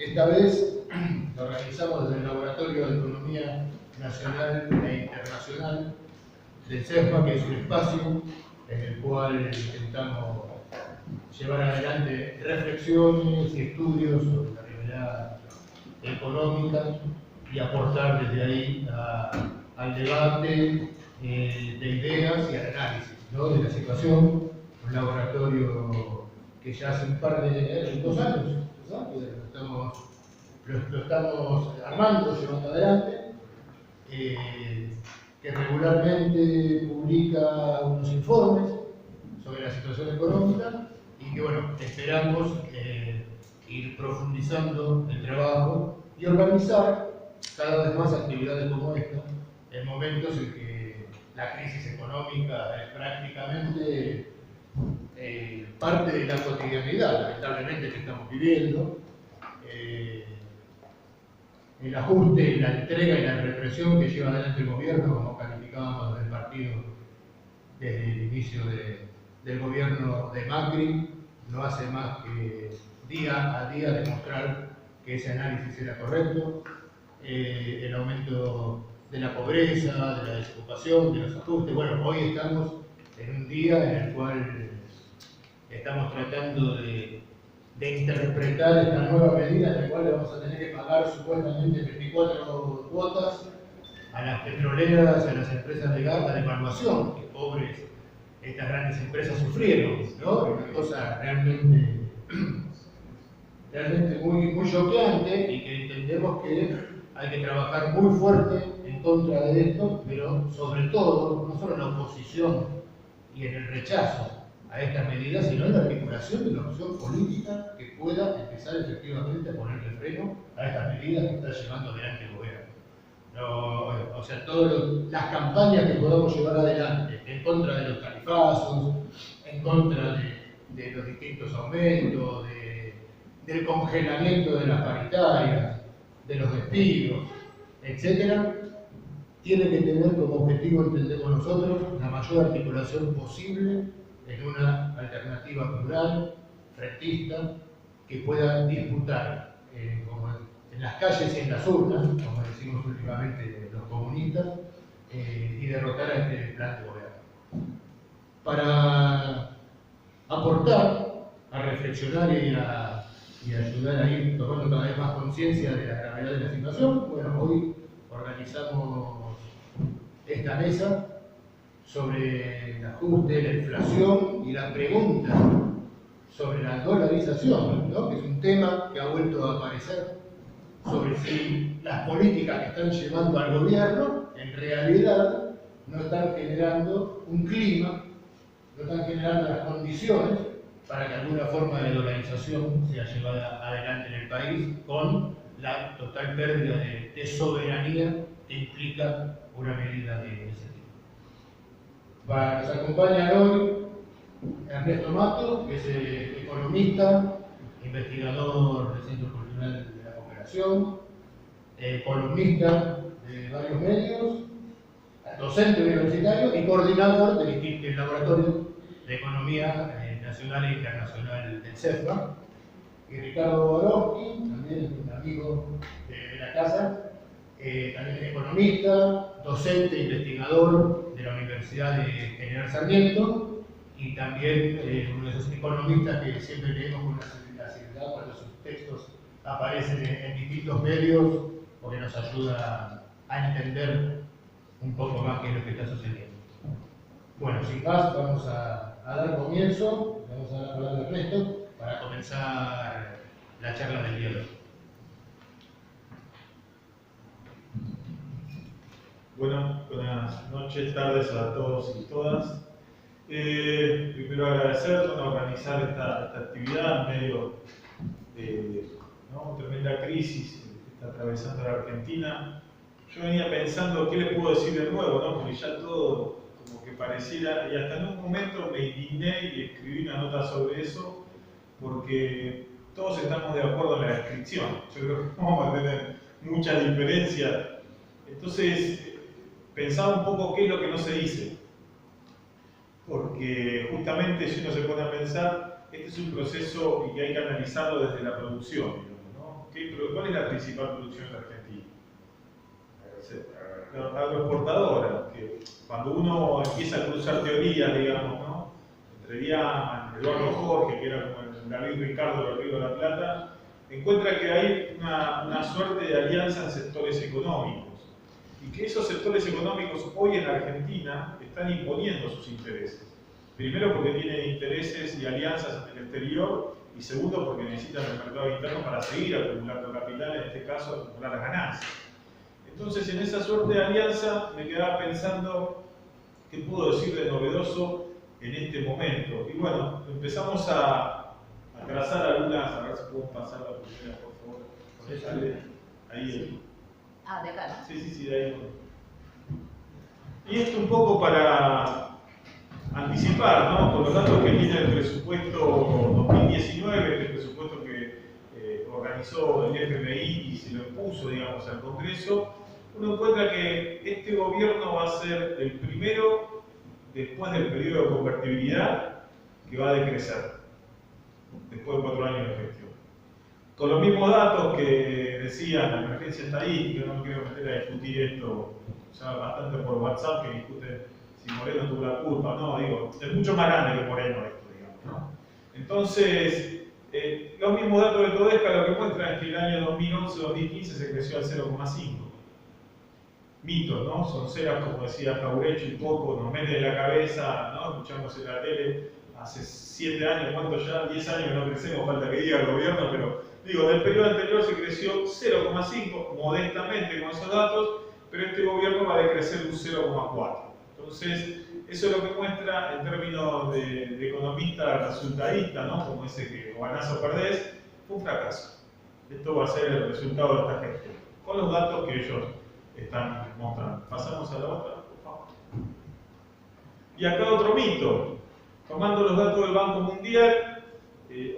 Esta vez lo organizamos desde el Laboratorio de Economía Nacional e Internacional del CEFA, que es un espacio en el cual intentamos llevar adelante reflexiones y estudios sobre la realidad económica y aportar desde ahí al debate de ideas y al análisis, ¿no?, de la situación. Un laboratorio que ya hace un par de 2 años, ¿no?, lo estamos armando, llevando adelante, que regularmente publica unos informes sobre la situación económica y que, bueno, esperamos ir profundizando el trabajo y organizar cada vez más actividades como esta en momentos en que la crisis económica es prácticamente parte de la cotidianidad, lamentablemente, que estamos viviendo. El ajuste, la entrega y la represión que lleva adelante el gobierno, como calificábamos del partido desde el inicio del gobierno de Macri, no hace más que día a día demostrar que ese análisis era correcto. El aumento de la pobreza, de la desocupación, de los ajustes. Bueno, hoy estamos en un día en el cual estamos tratando de interpretar esta nueva medida en la cual vamos a tener que pagar supuestamente 24 cuotas a las petroleras, a las empresas de gas, de evaluación, que pobres estas grandes empresas sufrieron, ¿no? Una cosa realmente muy choqueante, y que entendemos que hay que trabajar muy fuerte en contra de esto, pero sobre todo, no solo en la oposición y en el rechazo a estas medidas, sino en la articulación de una opción política que pueda empezar efectivamente a ponerle freno a estas medidas que está llevando adelante el gobierno. No, o sea, todas las campañas que podamos llevar adelante en contra de los tarifazos, en contra de los distintos aumentos, del congelamiento de las paritarias, de los despidos, etcétera, tiene que tener como objetivo, entendemos nosotros, la mayor articulación posible en una alternativa plural, frentista, que pueda disputar como en las calles y en las urnas, como decimos últimamente los comunistas, y derrotar a este plan de gobierno. Para aportar, a reflexionar y a ayudar a ir tomando cada vez más conciencia de la gravedad de la situación, bueno, hoy organizamos esta mesa sobre el ajuste, la inflación y la pregunta sobre la dolarización, ¿no?, que es un tema que ha vuelto a aparecer, sobre si las políticas que están llevando al gobierno en realidad no están generando un clima, no están generando las condiciones para que alguna forma de dolarización sea llevada adelante en el país, con la total pérdida de soberanía que implica una medida de ese tipo. Nos acompaña hoy Ernesto Mato, que es economista, investigador del Centro Cultural de la Cooperación, columnista de varios medios, docente universitario y coordinador del Laboratorio de Economía Nacional e Internacional del CEFA. Y Ricardo Borowski, también un amigo de la casa, también es economista, docente e investigador de la Universidad de General Sarmiento, y también uno de esos economistas que siempre leemos con una facilidad cuando sus textos aparecen en distintos medios, porque nos ayuda a entender un poco más qué es lo que está sucediendo. Bueno, sin más, vamos a dar comienzo, vamos a dar la palabra a Ernesto para comenzar la charla del día de hoy. Bueno, buenas noches, tardes a todos y todas. Primero agradecer, organizar esta actividad en medio de una tremenda crisis que está atravesando la Argentina. Yo venía pensando qué les puedo decir de nuevo, ¿no? Porque ya todo como que pareciera, y hasta en un momento me indigné y escribí una nota sobre eso, porque todos estamos de acuerdo en la descripción. Yo creo que vamos a tener muchas diferencias. Entonces, pensaba un poco qué es lo que no se dice. Porque justamente si uno se pone a pensar, este es un proceso y que hay que analizarlo desde la producción, ¿no? ¿Qué ¿Cuál es la principal producción de Argentina? La agroexportadora, que cuando uno empieza a cruzar teorías, digamos, ¿no? Entre Diaman, Eduardo Jorge, que era como el David Ricardo del Río de la Plata, encuentra que hay una suerte de alianza en sectores económicos y que esos sectores económicos hoy en Argentina están imponiendo sus intereses. Primero porque tienen intereses y alianzas en el exterior y segundo porque necesitan el mercado interno para seguir acumulando capital, en este caso acumular las ganancias. Entonces en esa suerte de alianza me quedaba pensando qué puedo decir de novedoso en este momento. Y bueno, empezamos a trazar algunas, a ver si puedo pasar la primera, por favor. Sí, Sale ahí. Ah, de acá, ¿no? Sí, de ahí. Y esto un poco para anticipar, ¿no? Con los datos que tiene el presupuesto 2019, el presupuesto que organizó el FMI y se lo impuso, digamos, al Congreso, uno encuentra que este gobierno va a ser el primero, después del periodo de convertibilidad, que va a decrecer, después de 4 años de gestión. Con los mismos datos que decían la emergencia estadística, no me quiero meter a discutir esto, ya bastante por WhatsApp que discuten si Moreno tuvo la culpa, no, digo, es mucho más grande que Moreno esto, digamos, ¿no? Entonces, los mismos datos de Todesca lo que muestran es que el año 2011-2015 se creció al 0,5. Mitos, ¿no? Sonceras, como decía Jaurecho y poco, nos meten en la cabeza, ¿no? Escuchamos en la tele, hace 7 años, ¿cuánto ya? 10 años que no crecemos, falta que diga el gobierno, pero digo, del periodo anterior se creció 0,5, modestamente con esos datos, pero este gobierno va a decrecer un 0,4. Entonces, eso es lo que muestra en términos de economista resultadista, ¿no? Como ese que o ganás o perdés, fue un fracaso. Esto va a ser el resultado de esta gestión, con los datos que ellos están mostrando. Pasamos a la otra, por favor. Y acá otro mito. Tomando los datos del Banco Mundial,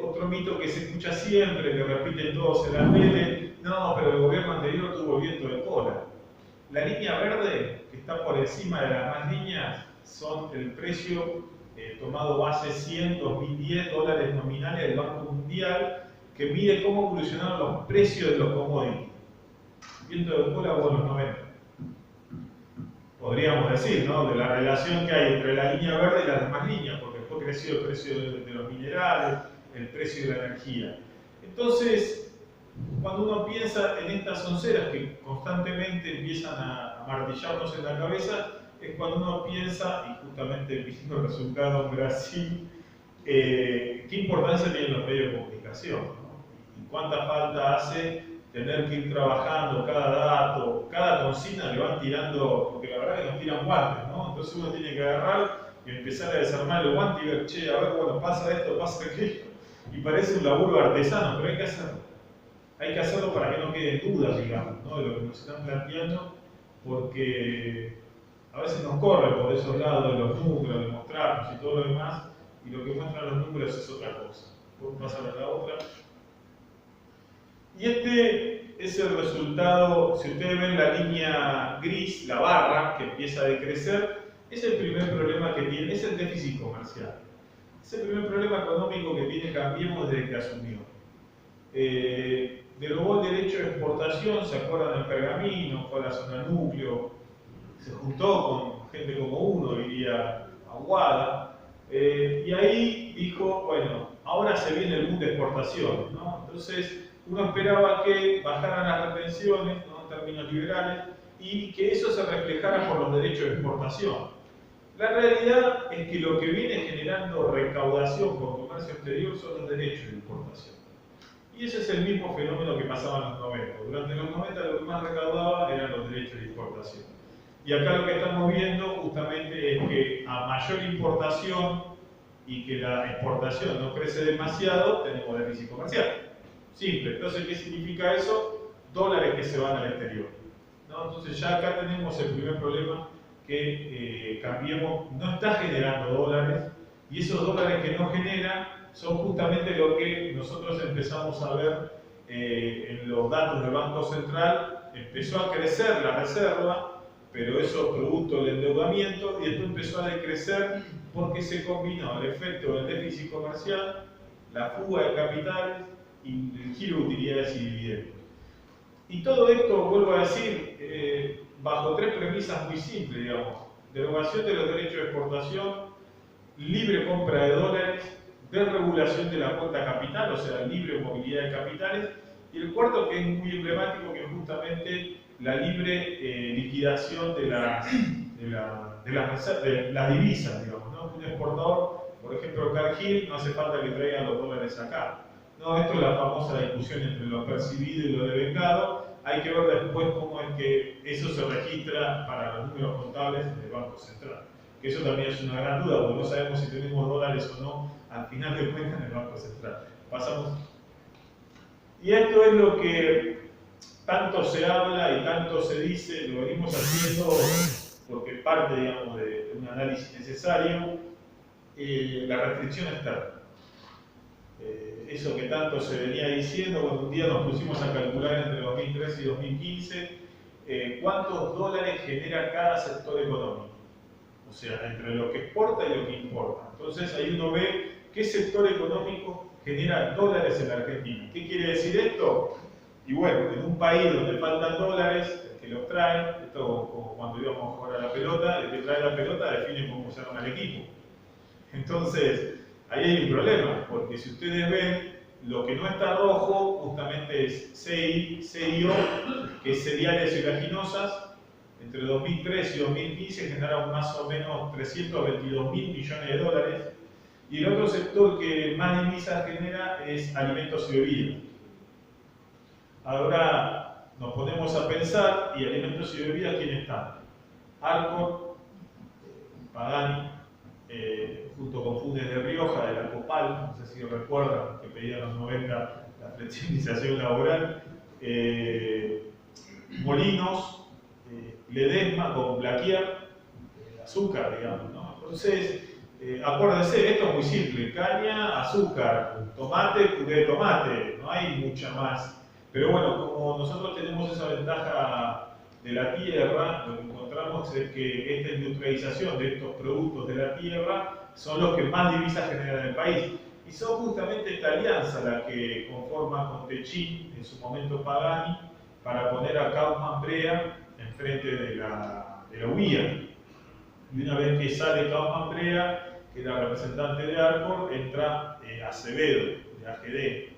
otro mito que se escucha siempre, que repiten todos en la tele, no, pero el gobierno anterior tuvo viento de cola. La línea verde, que está por encima de las más líneas, son el precio tomado base 100, 2010, dólares nominales del Banco Mundial, que mide cómo evolucionaron los precios de los commodities. Viento de cola o los 90. Podríamos decir, ¿no? De la relación que hay entre la línea verde y las demás líneas, porque después creció el precio de los minerales, el precio de la energía. Entonces, cuando uno piensa en estas onceras que constantemente empiezan a martillarnos en la cabeza, es cuando uno piensa, y justamente viendo el resultado en Brasil, qué importancia tienen los medios de comunicación, ¿no? Y cuánta falta hace tener que ir trabajando cada dato, cada consigna le van tirando, porque la verdad es que nos tiran guantes, ¿no? Entonces uno tiene que agarrar y empezar a desarmar el guante y ver, che, a ver, bueno, pasa esto, pasa aquello. Y parece un laburo artesano, pero hay que hacerlo. Hay que hacerlo para que no queden dudas, digamos, ¿no? De lo que nos están planteando, porque a veces nos corre por esos lados de los números, de mostrarnos y todo lo demás, y lo que muestran los números es otra cosa. Puedo pasar a la otra. Y este es el resultado, si ustedes ven la línea gris, la barra que empieza a decrecer, es el primer problema que tiene, es el déficit comercial. Es el primer problema económico que tiene Cambiemos desde que asumió. Derogó el derecho de exportación, se acuerdan del Pergamino, fue a la zona núcleo, se juntó con gente como uno, diría Aguada, y ahí dijo, bueno, ahora se viene el boom de exportación, ¿no? Entonces, uno esperaba que bajaran las retenciones, ¿no? En términos liberales, y que eso se reflejara por los derechos de exportación. La realidad es que lo que viene generando recaudación por comercio exterior son los derechos de importación. Y ese es el mismo fenómeno que pasaba en los 90. Durante los 90 lo que más recaudaba eran los derechos de importación. Y acá lo que estamos viendo justamente es que a mayor importación y que la exportación no crece demasiado, tenemos déficit comercial. Simple. Entonces, ¿qué significa eso? Dólares que se van al exterior, ¿no? Entonces ya acá tenemos el primer problema, que Cambiemos no está generando dólares, y esos dólares que no genera son justamente lo que nosotros empezamos a ver en los datos del Banco Central. Empezó a crecer la reserva, pero eso producto del endeudamiento, y después empezó a decrecer porque se combinó el efecto del déficit comercial, la fuga de capitales y el giro de utilidades y dividendos. Y todo esto, vuelvo a decir, bajo tres premisas muy simples, digamos. Derogación de los derechos de exportación, libre compra de dólares, desregulación de la cuota capital, o sea, libre movilidad de capitales, y el cuarto, que es muy emblemático, que es justamente la libre liquidación de las divisas, digamos, ¿no? Un exportador, por ejemplo, Cargill, no hace falta que traigan los dólares acá. No, esto es la famosa discusión entre lo percibido y lo devengado. Hay que ver después cómo es que eso se registra para los números contables del Banco Central. Que eso también es una gran duda, porque no sabemos si tenemos dólares o no al final de cuentas en el Banco Central. Pasamos. Y esto es lo que tanto se habla y tanto se dice, lo venimos haciendo porque parte, digamos, de un análisis necesario, la restricción externa. Eso que tanto se venía diciendo, cuando un día nos pusimos a calcular entre 2013 y 2015 cuántos dólares genera cada sector económico. O sea, entre lo que exporta y lo que importa. Entonces ahí uno ve qué sector económico genera dólares en la Argentina. ¿Qué quiere decir esto? Y bueno, en un país donde faltan dólares, el que los trae, esto como cuando íbamos a jugar a la pelota, el que trae la pelota define cómo se arma el equipo. Entonces, ahí hay un problema, porque si ustedes ven, lo que no está rojo justamente es CIO, que es cereales y oleaginosas. Entre 2003 y 2015 generaron más o menos 322 mil millones de dólares. Y el otro sector que más divisas genera es alimentos y bebidas. Ahora nos ponemos a pensar, y alimentos y bebidas, ¿quién están? Arcor, Pagani, junto con Funes de Rioja, de la Copal, no sé si recuerdan que pedían los 90 la flexibilización laboral, Molinos, Ledesma con Blaquier, azúcar, digamos, ¿no? Entonces, acuérdense, esto es muy simple: caña, azúcar, tomate, puré de tomate, no hay mucha más. Pero bueno, como nosotros tenemos esa ventaja de la tierra, lo que encontramos es que esta industrialización de estos productos de la tierra son los que más divisas generan en el país. Y son justamente esta alianza la que conforma con Techín, en su momento Pagani, para poner a Kaufman Brea enfrente de la UIA. Y una vez que sale Kaufman Brea, que era representante de Arcor, entra Acevedo, de AGD.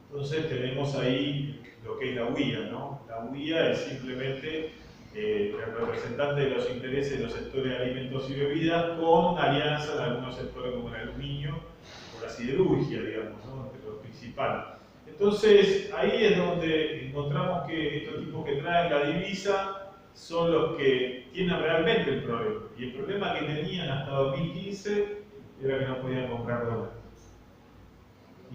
Entonces tenemos ahí lo que es la UIA, ¿no? La UIA es simplemente el representante de los intereses de los sectores de alimentos y bebidas, con una alianza en algunos sectores como el aluminio o la siderurgia, digamos, ¿no? Entre los principales. Entonces ahí es donde encontramos que estos tipos que traen la divisa son los que tienen realmente el problema. Y el problema que tenían hasta 2015 era que no podían comprar dólares.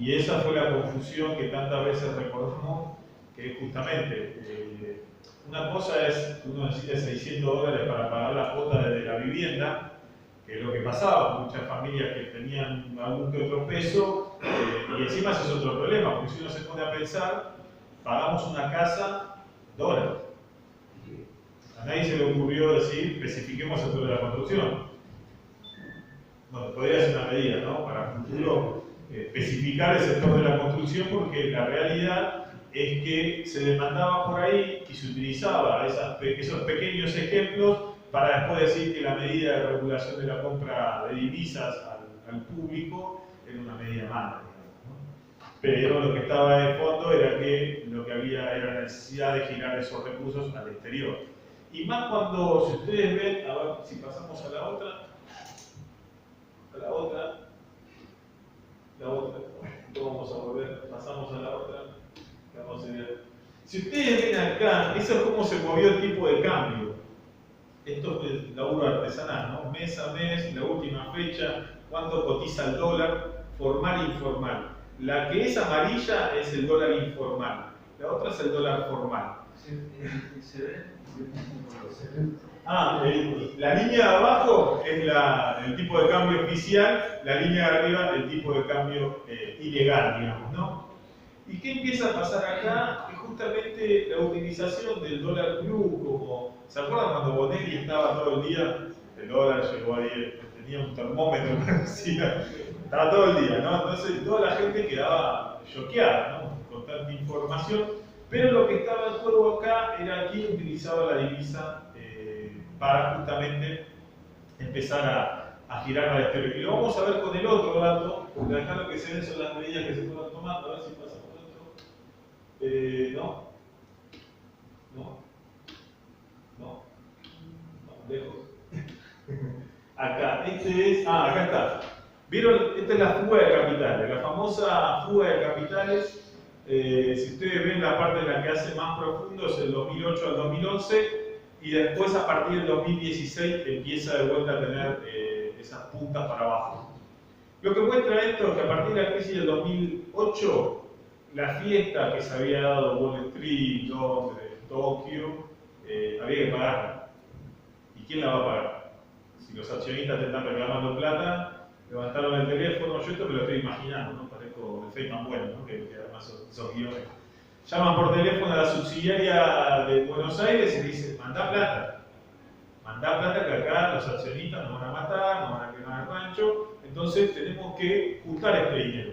Y esa fue la confusión que tantas veces recordamos, que justamente una cosa es que uno necesita 600 dólares para pagar la cuota de la vivienda, que es lo que pasaba, muchas familias que tenían algún que otro peso, y encima ese es otro problema, porque si uno se pone a pensar, pagamos una casa dólares. A nadie se le ocurrió decir, especifiquemos el sector de la construcción. Bueno, podría ser una medida, ¿no? Para el futuro, especificar el sector de la construcción, porque la realidad es que se demandaba por ahí y se utilizaba esos pequeños ejemplos para después decir que la medida de regulación de la compra de divisas al público era una medida mala, ¿no? Pero lo que estaba de fondo era que lo que había era la necesidad de girar esos recursos al exterior. Y más cuando, si ustedes ven, a ver si pasamos a la otra, vamos a volver, pasamos a la otra. Si ustedes ven acá, eso es cómo se movió el tipo de cambio. Esto es el laburo artesanal, ¿no? Mes a mes, la última fecha, cuánto cotiza el dólar, formal e informal. La que es amarilla es el dólar informal, la otra es el dólar formal. ¿Se ve? La línea de abajo es el tipo de cambio oficial, la línea de arriba el tipo de cambio ilegal, digamos, ¿no? ¿Y qué empieza a pasar acá? Es justamente la utilización del dólar blue, como, ¿se acuerdan cuando Bonelli estaba todo el día? El dólar llegó ahí, tenía un termómetro, estaba todo el día, ¿no? Entonces toda la gente quedaba choqueada, ¿no? Con tanta información. Pero lo que estaba en juego acá era quién utilizaba la divisa para justamente empezar a girar al exterior. Y lo vamos a ver con el otro dato, porque acá lo que se ven son las medidas que se fueron tomando. A ver si pasa por esto. No, lejos. Acá, acá está. ¿Vieron? Esta es la fuga de capitales, la famosa fuga de capitales. Si ustedes ven la parte en la que hace más profundo es el 2008 al 2011 y después a partir del 2016 empieza de vuelta a tener esas puntas para abajo. Lo que muestra esto es que a partir de la crisis del 2008 la fiesta que se había dado Wall Street, Londres, Tokio, había que pagarla. ¿Y quién la va a pagar? Si los accionistas te están reclamando plata, levantaron el teléfono, yo esto me lo estoy imaginando, ¿no? Parezco el Feynman bueno, ¿no? Que además esos guiones. Llaman por teléfono a la subsidiaria de Buenos Aires y le dicen, mandá plata que acá los accionistas nos van a matar, nos van a quemar el rancho, entonces tenemos que juntar este dinero.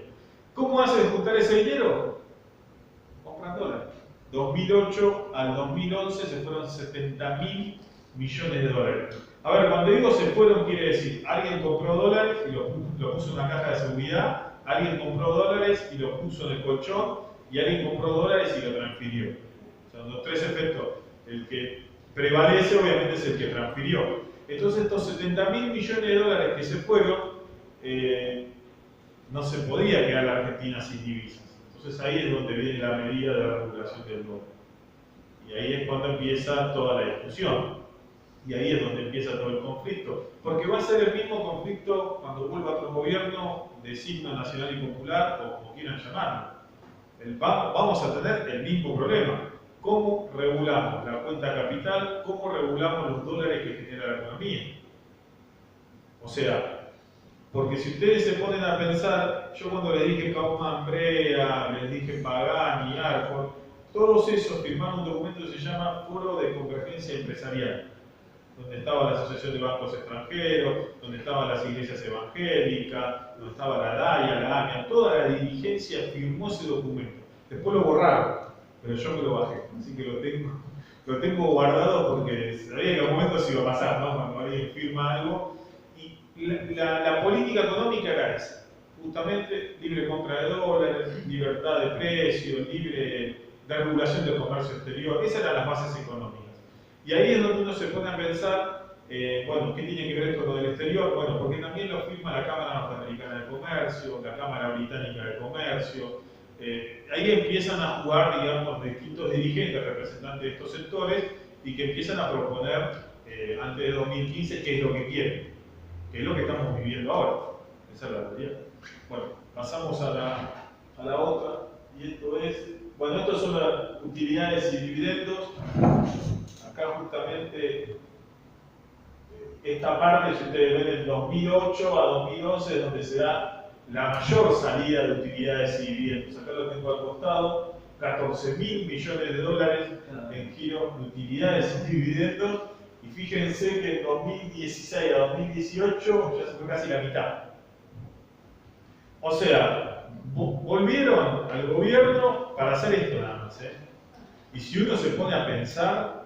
¿Cómo hacen juntar ese dinero? Compran dólares. 2008 al 2011 se fueron 70.000 millones de dólares. A ver, cuando digo se fueron, quiere decir, alguien compró dólares y lo puso en una caja de seguridad, alguien compró dólares y lo puso en el colchón, y alguien compró dólares y lo transfirió. Son los tres efectos. El que prevalece, obviamente, es el que transfirió. Entonces, estos 70.000 millones de dólares que se fueron, no se podía quedar la Argentina sin divisas. Entonces, ahí es donde viene la medida de la regulación del dólar. Y ahí es cuando empieza toda la discusión. Y ahí es donde empieza todo el conflicto. Porque va a ser el mismo conflicto cuando vuelva otro gobierno de signo nacional y popular, o como quieran llamarlo. Vamos a tener el mismo problema. ¿Cómo regulamos la cuenta capital? ¿Cómo regulamos los dólares que genera la economía? O sea, porque si ustedes se ponen a pensar, yo cuando les dije Kaufman Brea, les dije Pagani, Arcor, todos esos firmaron un documento que se llama Foro de Convergencia Empresarial, donde estaba la Asociación de Bancos Extranjeros, donde estaban las iglesias evangélicas, donde estaba la DAIA, la AMIA, toda la dirigencia firmó ese documento. Después lo borraron, pero yo me lo bajé, así que lo tengo guardado porque sabía que en algún momento se iba a pasar, ¿no? Cuando alguien firma algo. Y la política económica era esa, justamente libre compra de dólares, libertad de precios, libre de regulación del comercio exterior, esas eran las bases económicas. Y ahí es donde uno se pone a pensar, bueno, ¿qué tiene que ver esto con el exterior? Bueno, porque también lo firma la Cámara Norteamericana de Comercio, la Cámara Británica de Comercio. Ahí empiezan a jugar, digamos, distintos dirigentes, representantes de estos sectores, y que empiezan a proponer, antes de 2015, qué es lo que quieren, que es lo que estamos viviendo ahora. Esa es la realidad. Bueno, pasamos a la otra, y esto es, bueno, estos son las utilidades y dividendos. Acá justamente esta parte, si ustedes ven, en 2008 a 2011 es donde se da la mayor salida de utilidades y dividendos. Acá lo tengo al costado, 14.000 millones de dólares en giro de utilidades y dividendos. Y fíjense que en 2016 a 2018 ya se fue casi la mitad. O sea, volvieron al gobierno para hacer esto nada más. Y si uno se pone a pensar,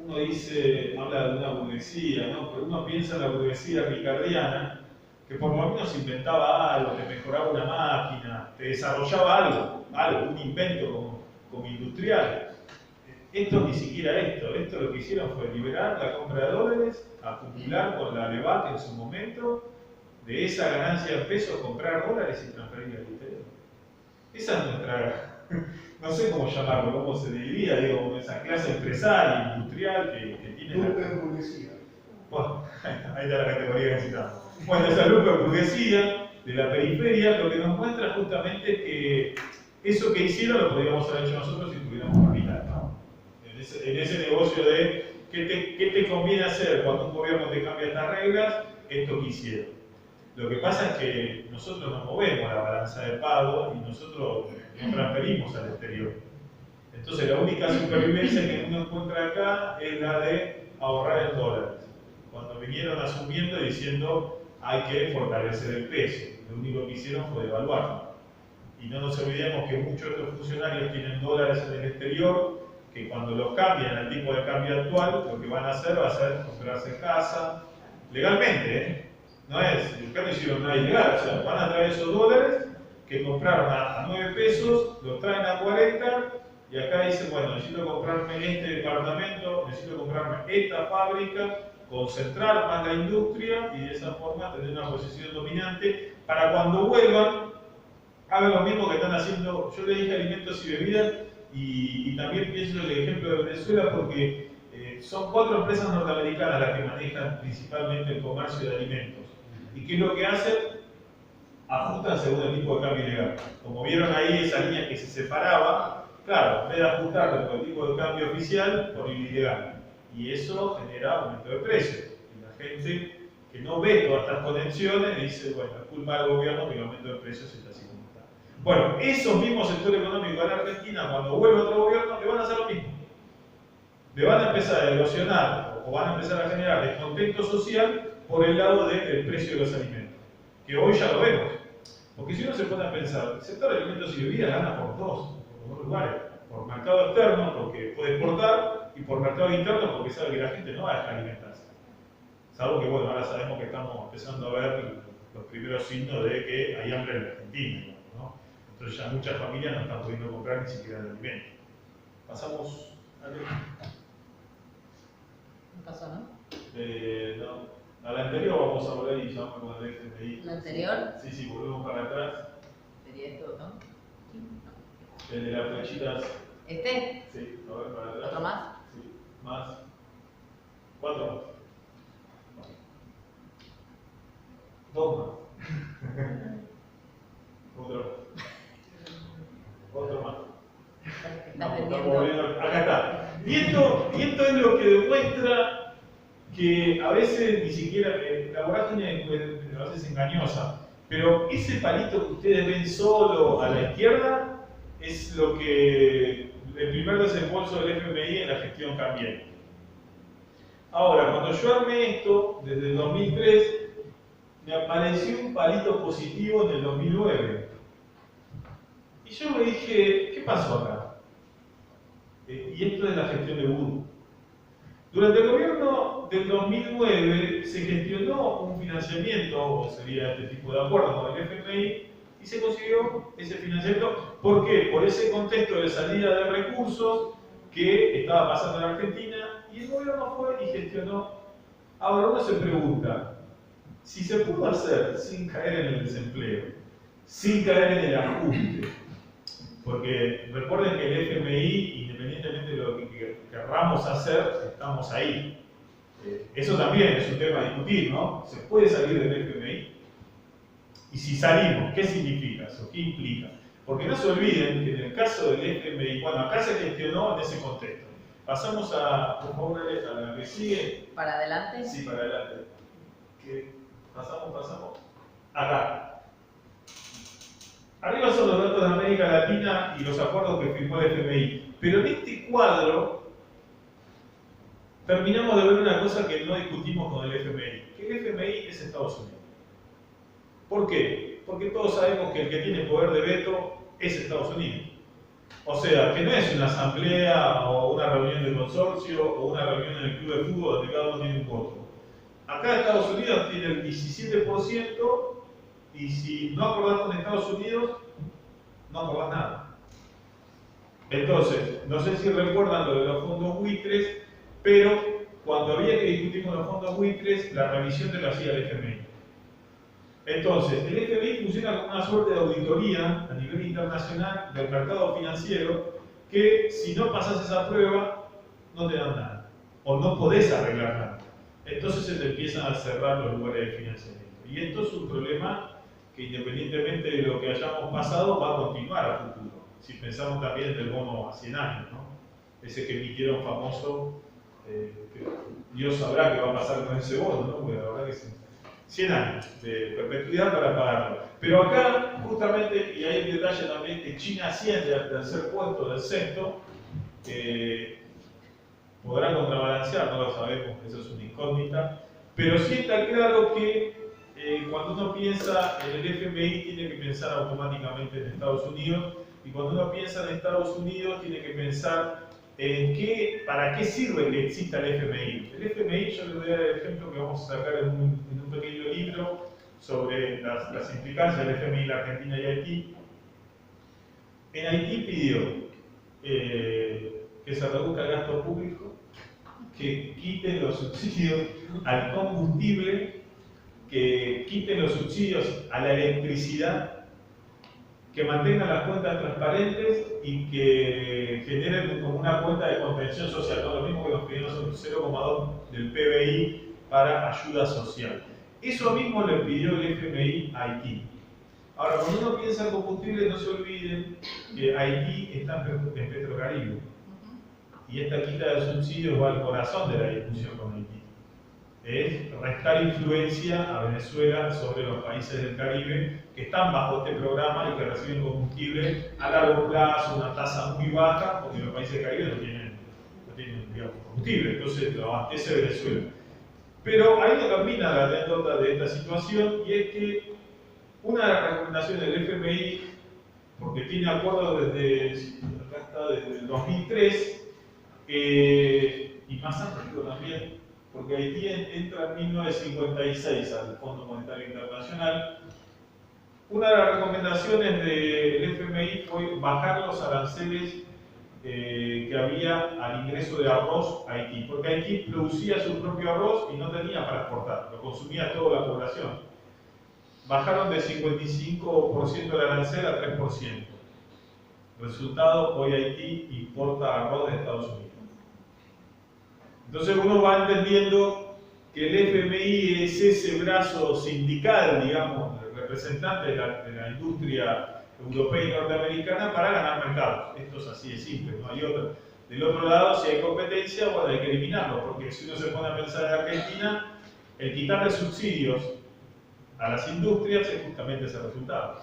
uno dice, habla de una burguesía, ¿no? Pero uno piensa en la burguesía ricardiana, que por lo menos inventaba algo, te mejoraba una máquina, te desarrollaba algo, un invento como industrial. Esto ni siquiera esto lo que hicieron fue liberar la compra de dólares, acumular con la LEVAC en su momento, de esa ganancia en pesos comprar dólares y transferirla al interior. Esa es nuestra, no sé cómo llamarlo, cómo se diría, digo, esa clase empresaria, industrial que tiene Lupe de burguesía. Bueno, ahí está la categoría que necesitamos. Bueno, esa lupa de burguesía de la periferia lo que nos muestra justamente que eso que hicieron lo podríamos haber hecho nosotros si tuviéramos capital, ¿no? En ese negocio de qué te conviene hacer cuando un gobierno te cambia estas reglas, esto que hicieron. Lo que pasa es que nosotros nos movemos a la balanza de pago y nosotros nos transferimos al exterior. Entonces la única supervivencia que uno encuentra acá es la de ahorrar en dólares. Cuando vinieron asumiendo y diciendo hay que fortalecer el peso, lo único que hicieron fue devaluarlo. Y no nos olvidemos que muchos de estos funcionarios tienen dólares en el exterior, que cuando los cambian al tipo de cambio actual, lo que van a hacer va a ser comprarse casa, legalmente, ¿eh? No es, acá no hicieron nada ilegal, o sea, van a traer esos dólares que compraron a 9 pesos, los traen a 40, y acá dicen, bueno, necesito comprarme este departamento, necesito comprarme esta fábrica, concentrar más la industria y de esa forma tener una posición dominante para cuando vuelvan, hagan lo mismo que están haciendo. Yo le dije alimentos y bebidas y también pienso en el ejemplo de Venezuela porque son 4 empresas norteamericanas las que manejan principalmente el comercio de alimentos. ¿Y qué es lo que hacen? Ajustan según el tipo de cambio ilegal. Como vieron ahí esa línea que se separaba, claro, en vez de ajustarlo por el tipo de cambio oficial, por el ilegal. Y eso genera aumento de precios. Y la gente que no ve todas estas conexiones dice, bueno, es culpa del gobierno que el aumento de precios está así como está. Bueno, esos mismos sectores económicos en Argentina, cuando vuelva otro gobierno, le van a hacer lo mismo. Le van a empezar a erosionar o van a empezar a generar descontento social por el lado del precio de los alimentos, que hoy ya lo vemos. Porque si uno se pone a pensar, el sector de alimentos y bebidas gana por dos lugares. Por mercado externo, porque puede exportar, y por mercado interno, porque sabe que la gente no va a dejar alimentarse. Salvo que, bueno, ahora sabemos que estamos empezando a ver los primeros signos de que hay hambre en la Argentina, ¿no? Entonces ya muchas familias no están pudiendo comprar ni siquiera el alimento. Pasamos a ¿No pasó, no? no, a la anterior vamos a volver y ya vamos con el FMI. ¿La anterior? Sí, sí, volvemos para atrás. Sería esto, ¿no? El de las flechitas. ¿Este? Sí, a ver, para atrás. ¿Otro más? Sí, más. 4 más. 2 más. Otro más. Estás Estamos vendiendo. volviendo. Acá está. Y esto es lo que demuestra que a veces ni siquiera la vorágine a veces es engañosa, pero ese palito que ustedes ven solo a la izquierda es lo que el primer desembolso del FMI en la gestión cambiaria. Ahora, cuando yo armé esto, desde el 2003, me apareció un palito positivo en el 2009. Y yo me dije, ¿qué pasó acá? Y esto es la gestión de Voodoo. Durante el gobierno del 2009 se gestionó un financiamiento, o sería este tipo de acuerdo con el FMI, y se consiguió ese financiamiento. ¿Por qué? Por ese contexto de salida de recursos que estaba pasando en Argentina, y el gobierno fue y gestionó. Ahora uno se pregunta, si se pudo hacer sin caer en el desempleo, sin caer en el ajuste, porque recuerden que el FMI, independientemente de lo que querramos hacer, estamos ahí. Eso también es un tema a discutir, ¿no? ¿Se puede salir del FMI? Y si salimos, ¿qué significa eso? ¿Qué implica? Porque no se olviden que en el caso del FMI, bueno, acá se gestionó en ese contexto. Pasamos a, por favor, a la que sigue. ¿Para adelante? Sí, para adelante. Pasamos. Acá. Arriba son los datos de América Latina y los acuerdos que firmó el FMI. Pero en este cuadro terminamos de ver una cosa que no discutimos con el FMI. Que el FMI es Estados Unidos. ¿Por qué? Porque todos sabemos que el que tiene poder de veto es Estados Unidos. O sea, que no es una asamblea o una reunión de consorcio o una reunión en el club de fútbol donde cada uno tiene un voto. Acá Estados Unidos tiene el 17%. Y si no acordás con Estados Unidos, no acordás nada. Entonces, no sé si recuerdan lo de los fondos buitres, pero cuando había que discutir con los fondos buitres, la revisión te lo hacía el FMI. Entonces, el FMI funciona como una suerte de auditoría a nivel internacional del mercado financiero que si no pasas esa prueba, no te dan nada. O no podés arreglar nada. Entonces se te empiezan a cerrar los lugares de financiamiento. Y esto es un problema que independientemente de lo que hayamos pasado, va a continuar a futuro. Si pensamos también en el bono a 100 años, ¿no? Ese que emitieron famoso, que Dios sabrá qué va a pasar con ese bono, ¿no? Porque la verdad que es 100 años de perpetuidad para pagarlo. Pero acá, justamente, y hay un detalle también, que China asciende al tercer puesto del sexto, podrá contrabalancear, no lo sabemos, eso es una incógnita, pero sí está claro que cuando uno piensa en el FMI tiene que pensar automáticamente en Estados Unidos, y cuando uno piensa en Estados Unidos tiene que pensar en para qué sirve que exista el FMI. El FMI, yo les voy a dar el ejemplo que vamos a sacar en un pequeño libro sobre las implicancias del FMI en la Argentina y Haití. En Haití pidió que se reduzca el gasto público, que quiten los subsidios al combustible, que quiten los subsidios a la electricidad, que mantengan las cuentas transparentes y que generen como una cuenta de contención social, ¿no? Lo mismo que nos pidieron un 0,2 del PBI para ayuda social. Eso mismo le pidió el FMI a Haití. Ahora, cuando uno piensa en combustible, no se olviden que Haití está en Petrocaribe. Y esta quita de subsidios va al corazón de la discusión con Haití. Es restar influencia a Venezuela sobre los países del Caribe que están bajo este programa y que reciben combustible a largo plazo, una tasa muy baja, porque los países del Caribe no tienen digamos, combustible, entonces lo abastece Venezuela. Pero ahí no termina la anécdota de esta situación, y es que una de las recomendaciones del FMI, porque tiene acuerdo desde el 2003, y más antes también, porque Haití entra en 1956 al Fondo Monetario Internacional. Una de las recomendaciones del FMI fue bajar los aranceles que había al ingreso de arroz a Haití, porque Haití producía su propio arroz y no tenía para exportar, lo consumía toda la población. Bajaron de 55% el arancel a 3%. Resultado, hoy Haití importa arroz de Estados Unidos. Entonces uno va entendiendo que el FMI es ese brazo sindical, digamos, representante de la industria europea y norteamericana para ganar mercados. Esto es así de simple, no hay otra. Del otro lado, si hay competencia, bueno, hay que eliminarlo, porque si uno se pone a pensar en Argentina, el quitarle subsidios a las industrias es justamente ese resultado.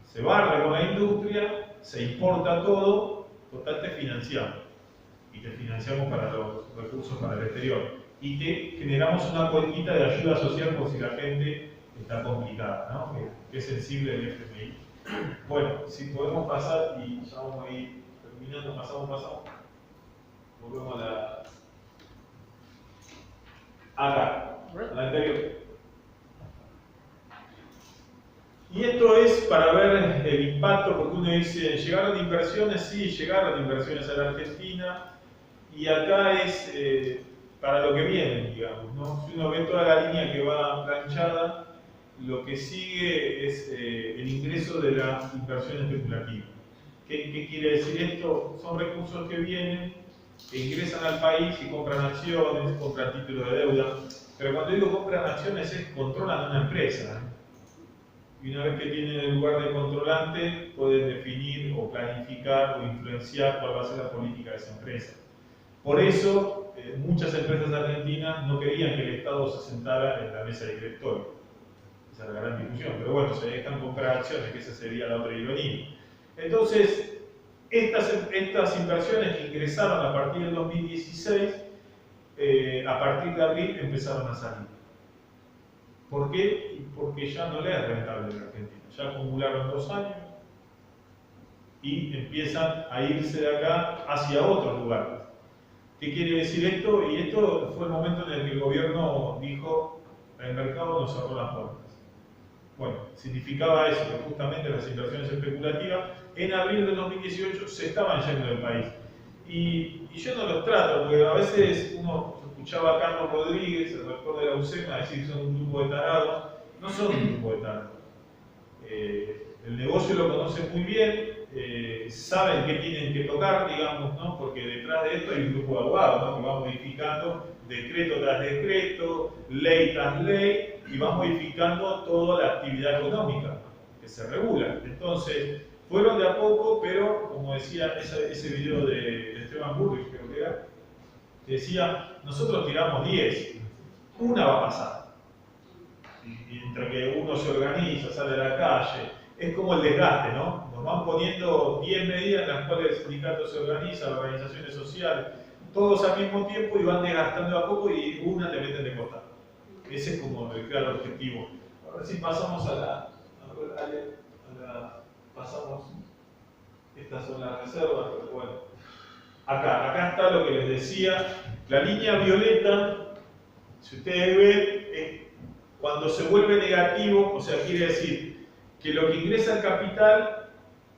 Se barre con la industria, se importa todo, total te financiamos. Y te financiamos para los recursos para el exterior. Y te generamos una política de ayuda social por si la gente está complicada, ¿no? Que es sensible el FMI. Bueno, si podemos pasar, y ya vamos a ir terminando, pasamos. Volvemos a acá, a la anterior. Y esto es para ver el impacto, porque uno dice, ¿llegaron inversiones? Sí, llegaron inversiones a la Argentina, y acá es para lo que viene, digamos, ¿no? Si uno ve toda la línea que va planchada, lo que sigue es el ingreso de la inversión especulativa. ¿Qué quiere decir esto? Son recursos que vienen, que ingresan al país y compran acciones, compran títulos de deuda, pero cuando digo compran acciones es controlan una empresa, ¿eh? Y una vez que tienen el lugar de controlante, pueden definir o planificar o influenciar cuál va a ser la política de esa empresa. Por eso, muchas empresas argentinas no querían que el Estado se sentara en la mesa de directorio. Esa es la gran discusión. Pero bueno, se dejan comprar acciones, que esa sería la otra ironía. Entonces, estas inversiones que ingresaron a partir del 2016, a partir de abril empezaron a salir. ¿Por qué? Porque ya no le es rentable en la Argentina. Ya acumularon 2 años y empiezan a irse de acá hacia otros lugares. ¿Qué quiere decir esto? Y esto fue el momento en el que el gobierno dijo, el mercado nos cerró las puertas. Bueno, significaba eso, que justamente las inversiones especulativas en abril de 2018 se estaban yendo del país. Y yo no los trato, porque a veces uno escuchaba a Carlos Rodríguez, el rector de la UCEMA, decir que son un grupo de tarados. No son un grupo de tarados. El negocio lo conocen muy bien, saben qué tienen que tocar, digamos, ¿no? Porque detrás de esto hay un grupo de abogados, ¿no? Que va modificando decreto tras decreto, ley tras ley, y va modificando toda la actividad económica que se regula. Entonces, fueron de a poco, pero como decía ese video de Esteban Burrich, creo que era, que decía, nosotros tiramos 10, una va a pasar. Y entre que uno se organiza, sale a la calle, es como el desgaste, ¿no? Nos van poniendo 10 medidas en las cuales el sindicato se organiza, las organizaciones sociales, todos al mismo tiempo y van desgastando a poco y una te meten de costado. Ese es como el claro objetivo. Ahora sí pasamos pasamos, estas son las reservas, pero bueno. Acá está lo que les decía. La línea violeta, si ustedes ven, cuando se vuelve negativo, o sea, quiere decir que lo que ingresa al capital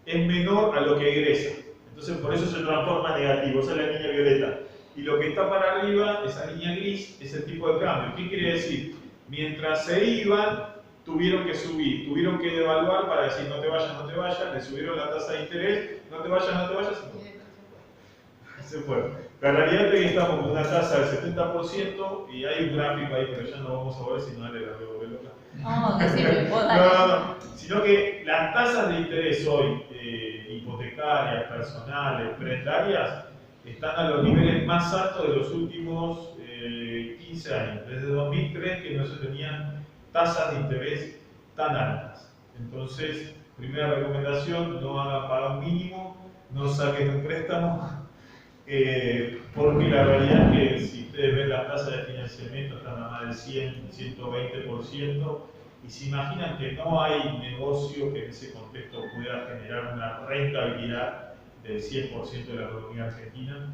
es menor a lo que egresa. Entonces, por eso se transforma en negativo. Esa es la línea violeta. Y lo que está para arriba, esa línea gris, es el tipo de cambio. ¿Qué quiere decir? Mientras se iban, tuvieron que subir, tuvieron que devaluar para decir no te vayas, le subieron la tasa de interés, no te vayas, se fue. La realidad es que estamos con una tasa del 70% y hay un gráfico ahí, pero ya no vamos a ver si no le la veo loca. No, decime, vos dale. No. Sino que las tasas de interés hoy, hipotecarias, personales, prestarias, están a los niveles más altos de los últimos 15 años. Desde 2003 que no se tenían tasas de interés tan altas. Entonces, primera recomendación, no hagan pago mínimo, no saquen un préstamo, porque la realidad es que si ustedes ven las tasas de financiamiento están a más del 100, 120%, y se imaginan que no hay negocio que en ese contexto pueda generar una rentabilidad del 100% de la economía argentina,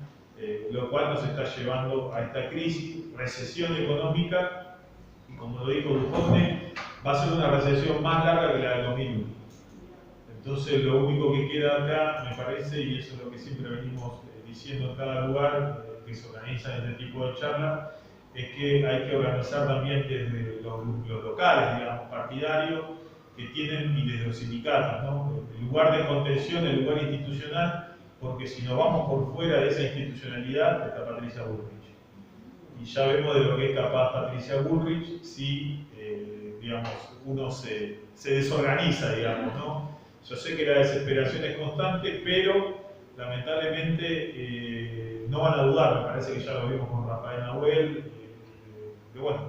lo cual nos está llevando a esta crisis, recesión económica, y como lo dijo Dufone, va a ser una recesión más larga que la del 2001. Entonces lo único que queda acá, me parece, y eso es lo que siempre venimos diciendo en cada lugar que se organiza este tipo de charlas, es que hay que organizar también desde los locales, digamos, partidarios, que tienen, y desde los sindicatos, ¿no? El lugar de contención, el lugar institucional, porque si nos vamos por fuera de esa institucionalidad, está Patricia Bullrich. Y ya vemos de lo que es capaz Patricia Bullrich si, digamos, uno se desorganiza, digamos, ¿no? Yo sé que la desesperación es constante, pero lamentablemente no van a dudar, me parece que ya lo vimos con Rafael Nahuel,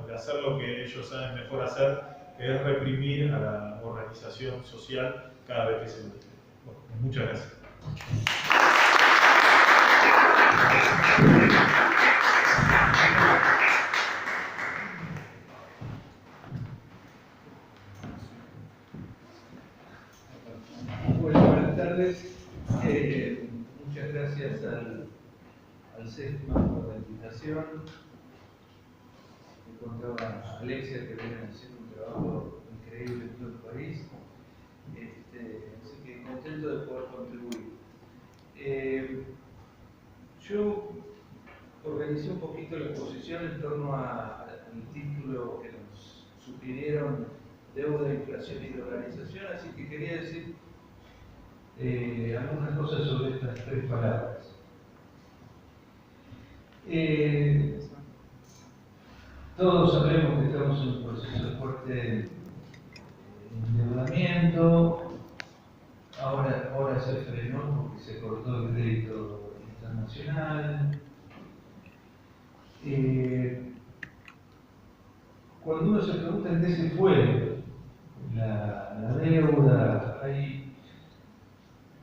de hacer lo que ellos saben mejor hacer, es reprimir a la organización social cada vez que se necesite. Bueno, muchas gracias. Buenas tardes. Muchas gracias al CESMA por la invitación. Encontraba a Alexia que viene haciendo un trabajo increíble en todo el país. Así que contento de poder contribuir. Yo organicé un poquito la exposición en torno al título que nos sugirieron, deuda, inflación y dolarización, así que quería decir algunas cosas sobre estas tres palabras. Todos sabemos que estamos en un proceso de fuerte endeudamiento. Ahora se frenó porque se cortó el crédito internacional. Cuando uno se pregunta en qué se fue la deuda, hay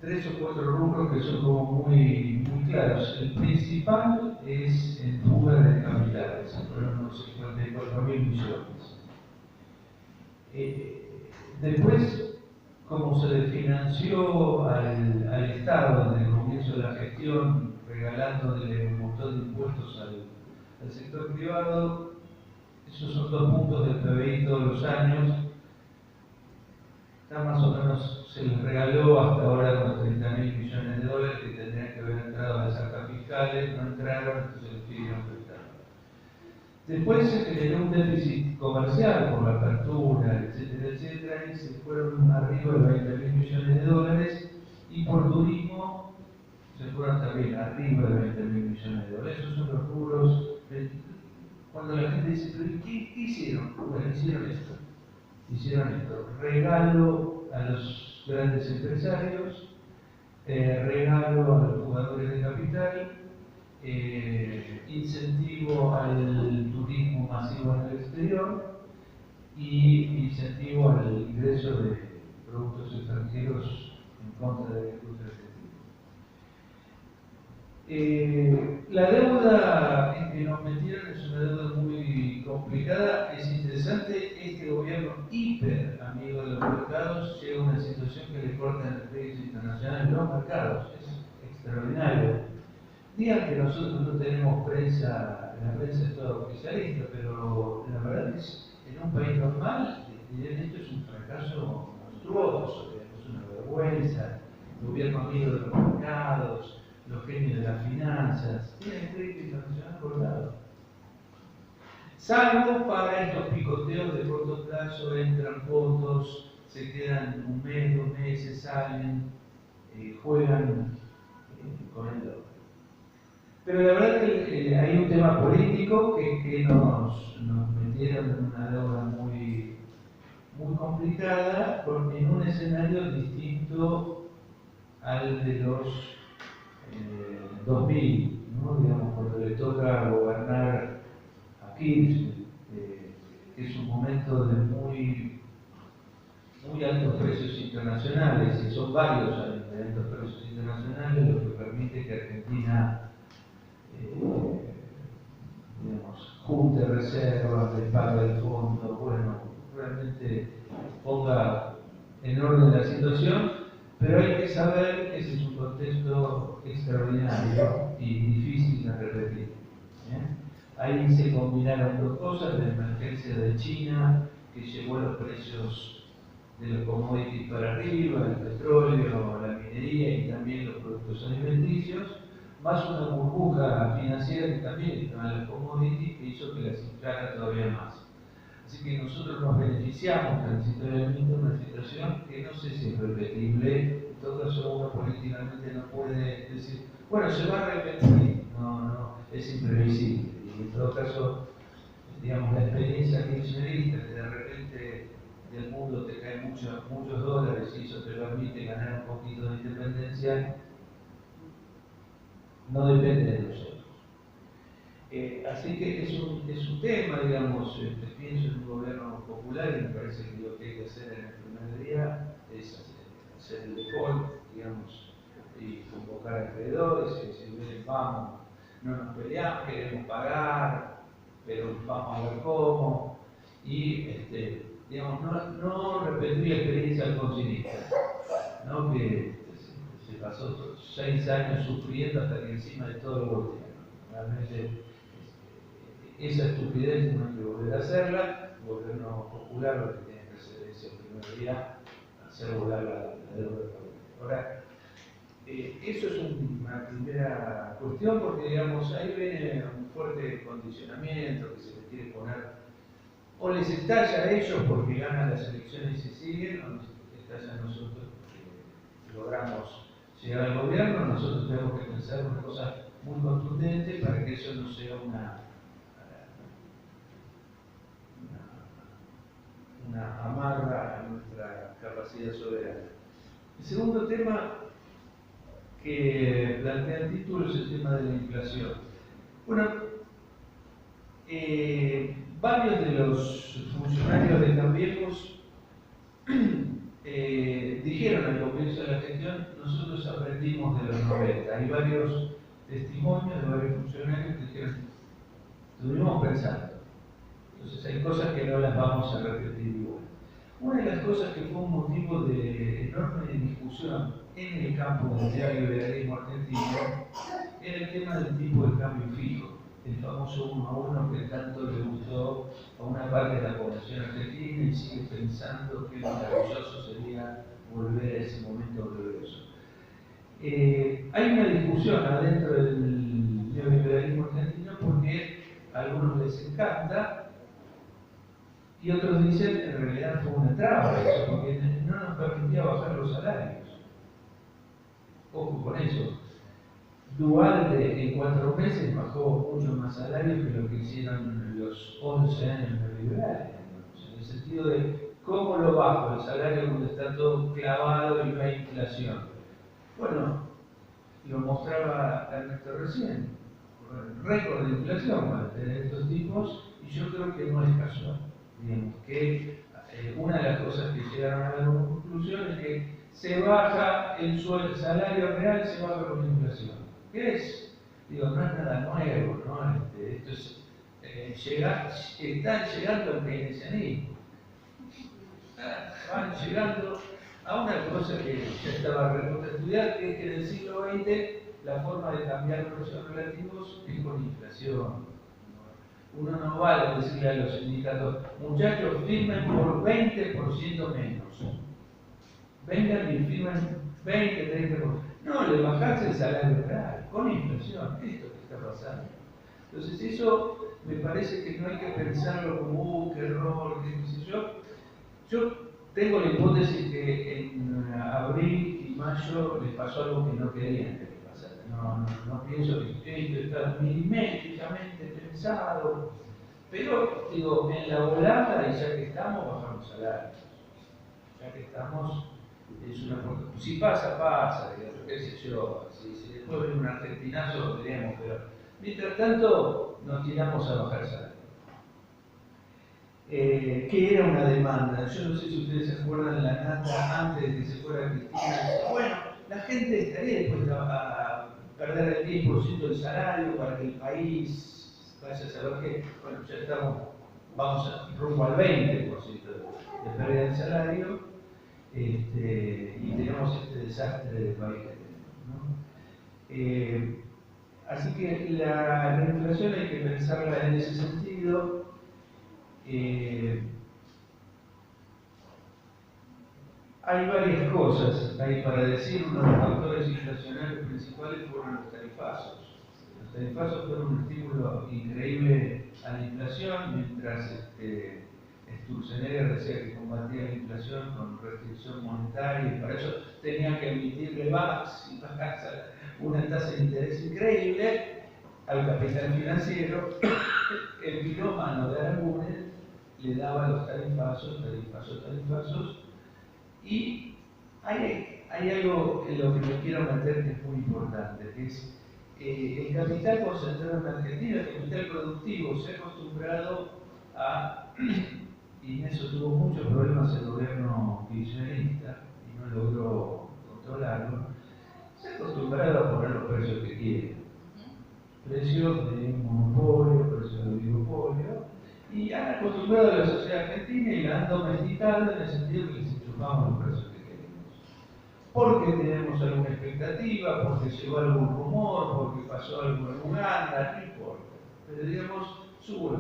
3 o 4 rubros que son como muy claros. El principal es en fuga de capitales, fueron unos 54.000 millones. Después, como se le financió al Estado en el comienzo de la gestión, regalándole un montón de impuestos al sector privado, esos son 2 puntos del PBI todos los años. Está más o menos, se les regaló hasta ahora unos 30.000 millones de dólares que tendrían que haber entrado a las arcas fiscales, no entraron, entonces les pidieron prestar. Después se generó un déficit comercial por la apertura, etcétera, y se fueron arriba de 20.000 millones de dólares, y por turismo se fueron también arriba de 20.000 millones de dólares. Esos son los rubros. Cuando la gente dice, ¿pero qué hicieron? Bueno, hicieron esto, regalo a los grandes empresarios, regalo a los jugadores de capital, incentivo al turismo masivo en el exterior y incentivo al ingreso de productos extranjeros en contra de la industria argentina. La deuda en que nos metieron es una deuda muy complicada, es interesante, este gobierno hiper amigo de los mercados llega a una situación que le corta el crédito internacional en los mercados, es extraordinario. Digan que nosotros no tenemos prensa, la prensa es toda oficialista, pero la verdad es que en un país normal, esto es un fracaso monstruoso, es una vergüenza, el gobierno amigo de los mercados, los genios de las finanzas, tienen crédito internacional colgado. Salvo para estos picoteos de corto plazo, entran fondos, se quedan un mes, 2 meses, salen, juegan con el dólar. Pero la verdad que hay un tema político que nos metieron en una deuda muy complicada en un escenario distinto al de los 2000, ¿no? Digamos, cuando le toca gobernar a Kirchner, que es un momento de muy altos precios internacionales, y son varios años de altos precios internacionales, lo que permite que Argentina junte reservas, le pague el fondo, bueno, realmente ponga en orden la situación, pero hay que saber que ese es un contexto extraordinario y difícil de repetir. Ahí se combinaron dos cosas, la emergencia de China, que llevó los precios de los commodities para arriba, el petróleo, la minería y también los productos alimenticios, más una burbuja financiera que también estaba en las commodities, que hizo que las inflara todavía más. Así que nosotros nos beneficiamos transitoriamente de una situación que no sé si es repetible. En todo caso, uno políticamente no puede decir, bueno, se va a repetir. No, es imprevisible. Y en todo caso, digamos, la experiencia kirchnerista, que de repente del mundo te caen muchos dólares y eso te permite ganar un poquito de independencia, no depende de nosotros. Así que es un tema, digamos, pienso en un gobierno popular y me parece que lo que hay que hacer en el primer día es hacer el default, digamos, y convocar acreedores y decir, vamos, no nos peleamos, queremos pagar, pero vamos a ver cómo, y digamos, no repetir la experiencia alfonsinista, ¿no? Que se pasó 6 años sufriendo hasta que encima de todo el gobierno. Realmente esa estupidez no hay que volver a hacerla. El gobierno popular lo que tiene que hacer es el primer día hacer volar la deuda pública. Ahora, eso es una primera cuestión porque, digamos, ahí viene un fuerte condicionamiento que se les quiere poner, o les estalla a ellos porque ganan las elecciones y se siguen, o nos estalla a nosotros porque logramos llegar al gobierno. Nosotros tenemos que pensar una cosa muy contundente para que eso no sea una amarra a nuestra capacidad soberana. El segundo tema que plantea el título es el tema de la inflación. Bueno, varios de los funcionarios de Cambiemos dijeron al comienzo de la gestión, nosotros aprendimos de los 90. Hay varios testimonios de varios funcionarios que dijeron, estuvimos pensando. Entonces hay cosas que no las vamos a repetir igual. Una de las cosas que fue un motivo de enorme discusión en el campo del neoliberalismo argentino era el tema del tipo de cambio fijo, el famoso 1 a 1 que tanto le gustó a una parte de la población argentina y sigue pensando que maravilloso sería volver a ese momento glorioso. Hay una discusión adentro del neoliberalismo argentino porque a algunos les encanta y otros dicen que en realidad fue una traba eso, porque no nos permitía bajar los salarios. Ojo con eso. Dualde en 4 meses bajó mucho más salarios que lo que hicieron los 11 años neoliberales. En el sentido de cómo lo bajo el salario cuando está todo clavado y no hay inflación. Bueno, lo mostraba Ernesto recién. Récord de inflación para tener estos tipos, y yo creo que no es casual. Digamos que una de las cosas que llegaron a la conclusión es que se baja el salario real, se baja con la inflación. ¿Qué es? Digo, no es nada nuevo, ¿no? Esto es están llegando al keynesianismo. Van llegando a una cosa que ya estaba recontra estudiar, que es que en el siglo XX la forma de cambiar los precios relativos es con inflación. Uno no va a decirle a los sindicatos, muchachos, firmen por 20% menos. Vengan y firmen 20, 30%. No, le bajás el salario real, con inflación. Esto que está pasando. Entonces eso me parece que no hay que pensarlo como, qué error, qué sé yo. Yo tengo la hipótesis que en abril y mayo les pasó algo que no querían que les pasara. No pienso que esto está milimétricamente pensado, pero digo, en la volada, y ya que estamos, bajamos salarios. Ya que estamos, es una cosa. Si pasa, pasa, digamos, qué sé yo. Si después viene un argentinazo, veremos, pero mientras tanto, nos tiramos a bajar salarios. Que era una demanda. Yo no sé si ustedes se acuerdan, la Nata, antes de que se fuera Cristina, decía, bueno, la gente estaría dispuesta a perder el 10% del salario para que el país vaya a saber que, bueno, ya vamos rumbo al 20% de pérdida del salario, y tenemos este desastre de país que tenemos, ¿no? Así que la inflación hay que pensarla en ese sentido. Hay varias cosas ahí para decir. Uno de los factores inflacionarios principales fueron los tarifazos. Los tarifazos fueron un estímulo increíble a la inflación, mientras Sturzenegger decía que combatía la inflación con restricción monetaria y para eso tenían que emitirle VAX y pagar una tasa de interés increíble al capital financiero. El pirómano de Aragonés le daba los tarifazos, y hay algo en lo que me quiero meter que es muy importante, que es el capital concentrado en Argentina, el capital productivo, se ha acostumbrado a, y en eso tuvo muchos problemas el gobierno kirchnerista y no logró controlarlo, se ha acostumbrado a poner los precios que quiere. Precios de monopolio, precios de oligopolio, y han acostumbrado a la sociedad argentina y la han domesticado en el sentido que les enchufamos los precios que queremos. Porque tenemos alguna expectativa, porque llegó algún rumor, porque pasó algo en Uganda, no importa. Pero digamos, subo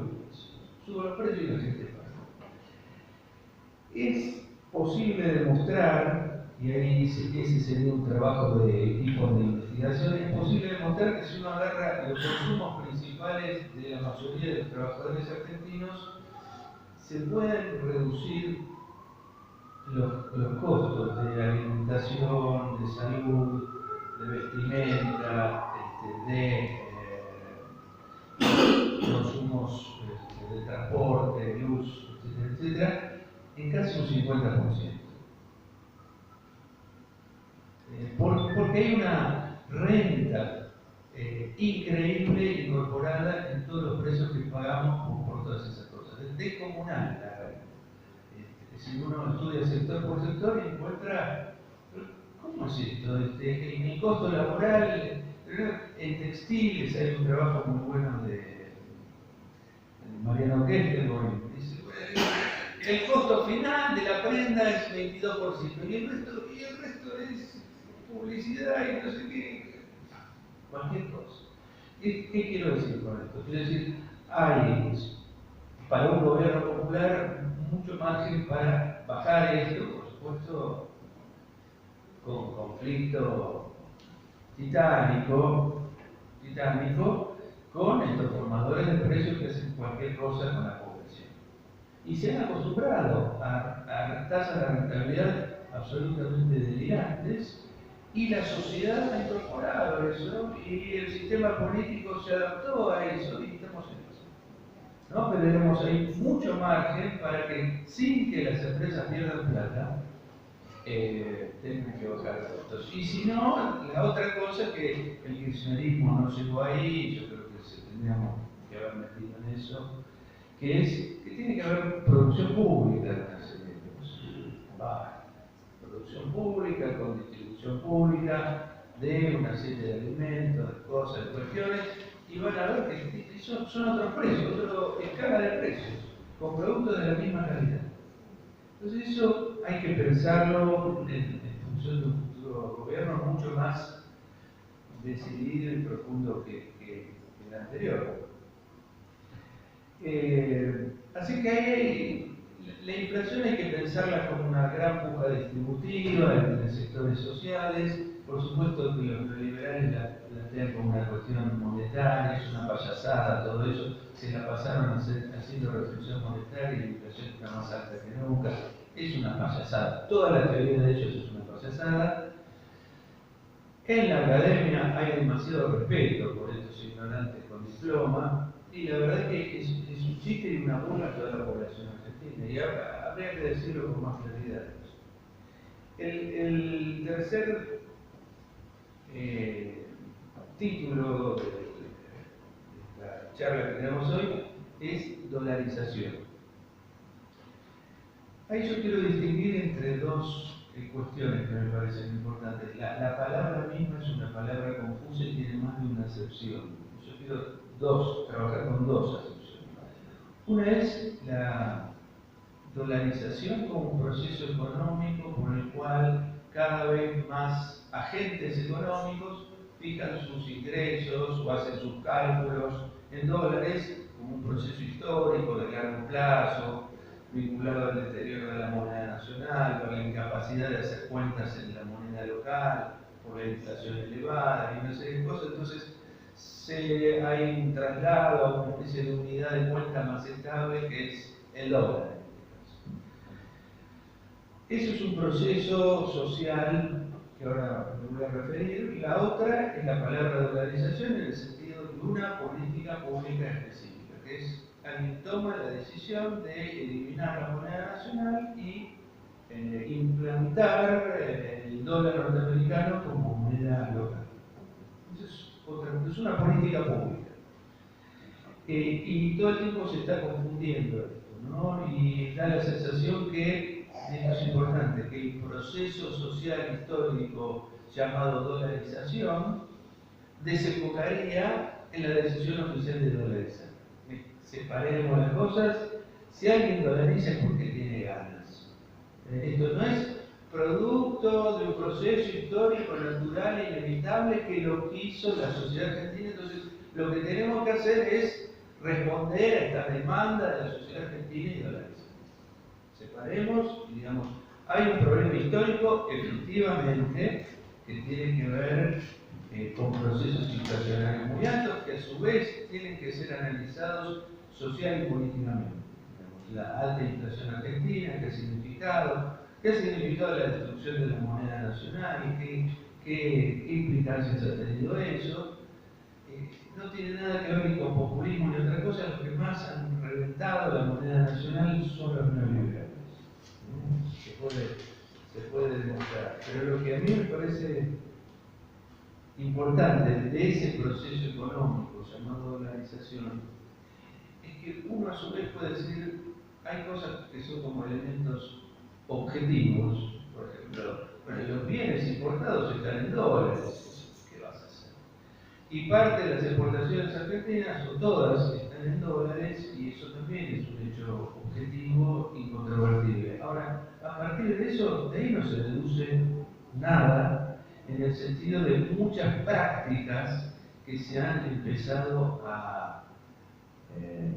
los precios y la gente paga. Es posible demostrar, y ahí ese sería un trabajo de equipo de investigación, es posible demostrar que si uno agarra los consumos principales de la mayoría de los trabajadores argentinos, se pueden reducir los costos de alimentación, de salud, de vestimenta, de consumos de transporte, de luz, etcétera, en casi un 50%. Porque hay una renta increíble incorporada en todos los precios que pagamos por todas esas cosas. Es descomunal la renta. Si uno estudia sector por sector y encuentra, ¿cómo es esto? El costo laboral, en textiles hay un trabajo muy bueno de Mariano Kestenborn. Dice, el costo final de la prenda es 22%, y el resto es publicidad y no sé qué, cualquier cosa. ¿Qué quiero decir con esto? Quiero decir, hay para un gobierno popular mucho margen para bajar esto, por supuesto, con conflicto titánico, con estos formadores de precios que hacen cualquier cosa con la población. Y se han acostumbrado a tasas de rentabilidad absolutamente delirantes, y la sociedad ha incorporado eso, y el sistema político se adaptó a eso, y estamos en eso. ¿No? Pero tenemos ahí mucho margen para que, sin que las empresas pierdan plata, tengan que bajar costos. Y si no, la otra cosa es que el kirchnerismo no llegó ahí, yo creo que tendríamos que haber metido en eso, que es que tiene que haber producción pública de una serie de cosas. Producción pública, con distribución pública de una serie de alimentos, de cosas, de cuestiones, y van a ver que son otros precios, otra escala de precios, con productos de la misma calidad. Entonces eso hay que pensarlo en función de un futuro gobierno mucho más decidido y profundo que el anterior. Así que ahí la inflación hay que pensarla como una gran puja distributiva en sectores sociales. Por supuesto que los neoliberales la plantean como una cuestión monetaria, es una payasada, todo eso. Se la pasaron haciendo restricción monetaria y la inflación está más alta que nunca. Es una payasada. Toda la teoría de hechos es una payasada. En la academia hay demasiado respeto por estos ignorantes con diploma, y la verdad que es un chiste y una burla a toda la población argentina, y habría que decirlo con más claridad. El tercer título de la charla que tenemos hoy es dolarización. Ahí yo quiero distinguir entre dos cuestiones que me parecen importantes. La palabra misma es una palabra confusa y tiene más de una acepción. Yo quiero trabajar con dos acepciones. Una es la dolarización como un proceso económico por el cual cada vez más agentes económicos fijan sus ingresos o hacen sus cálculos en dólares como un proceso histórico de largo plazo, vinculado al deterioro de la moneda nacional, por la incapacidad de hacer cuentas en la moneda local, por la inflación elevada y una serie de cosas. Entonces hay un traslado a una especie de unidad de cuenta más estable que es el dólar. Eso es un proceso social que ahora me voy a referir. La otra es la palabra dolarización en el sentido de una política pública específica, que es alguien toma la decisión de eliminar la moneda nacional y implantar el dólar norteamericano como moneda local. Es una política pública. Y todo el tiempo se está confundiendo esto, ¿no? Y da la sensación que, esto es importante, que el proceso social histórico llamado dolarización desembocaría en la decisión oficial de dolarizar. Separemos las cosas. Si alguien dolariza es porque tiene ganas. Esto no es producto de un proceso histórico natural e inevitable que lo quiso la sociedad argentina. Entonces, lo que tenemos que hacer es responder a esta demanda de la sociedad argentina y dolarizar. Separemos y digamos, hay un problema histórico, efectivamente, que tiene que ver con procesos inflacionarios muy altos, que a su vez tienen que ser analizados social y políticamente. La alta inflación argentina, qué ha significado la destrucción de la moneda nacional y qué implicancias ha tenido eso. No tiene nada que ver ni con populismo ni otra cosa. Los que más han reventado la moneda nacional son los neoliberales. Se puede demostrar. Pero lo que a mí me parece importante de ese proceso económico llamado dolarización es que uno a su vez puede decir, hay cosas que son como elementos objetivos. Por ejemplo, los bienes importados están en dólares. ¿Qué vas a hacer? Y parte de las exportaciones argentinas, o todas, están en dólares, y eso también es un hecho objetivo incontrovertible. Ahora, a partir de eso, de ahí no se deduce nada en el sentido de muchas prácticas que se han empezado a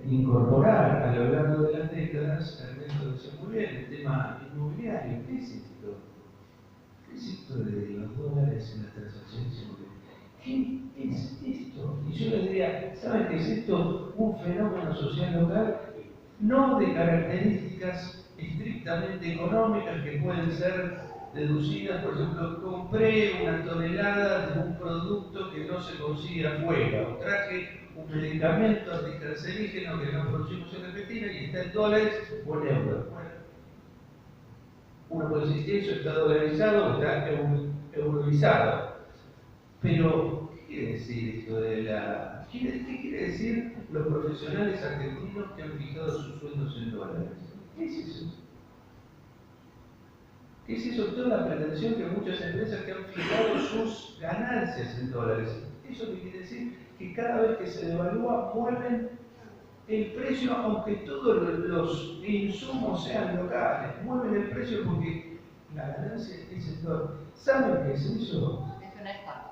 incorporar a lo largo de las décadas. Ernesto decía muy bien, el tema inmobiliario. ¿Qué es esto? ¿Qué es esto de los dólares en las transacciones inmobiliarias? ¿Qué es esto? Y yo le diría, ¿saben qué es esto? Un fenómeno social local, no de características estrictamente económicas que pueden ser deducidas. Por ejemplo, compré una tonelada de un producto que no se consigue afuera, o traje un medicamento anticancerígeno que no producimos en Argentina y está en dólares o en euros. Bueno, uno puede decir que eso está dolarizado o está euroizado. Pero, ¿qué quiere decir esto de la... ¿Qué quiere decir los profesionales argentinos que han fijado sus sueldos en dólares? ¿Qué es eso? ¿Qué es eso? Toda la pretensión que muchas empresas que han fijado sus ganancias en dólares. ¿Eso qué quiere decir? Que cada vez que se devalúa mueven el precio, aunque todos los insumos sean locales, mueven el precio porque la ganancia es el dólar. ¿Saben qué es eso? Es una estafa.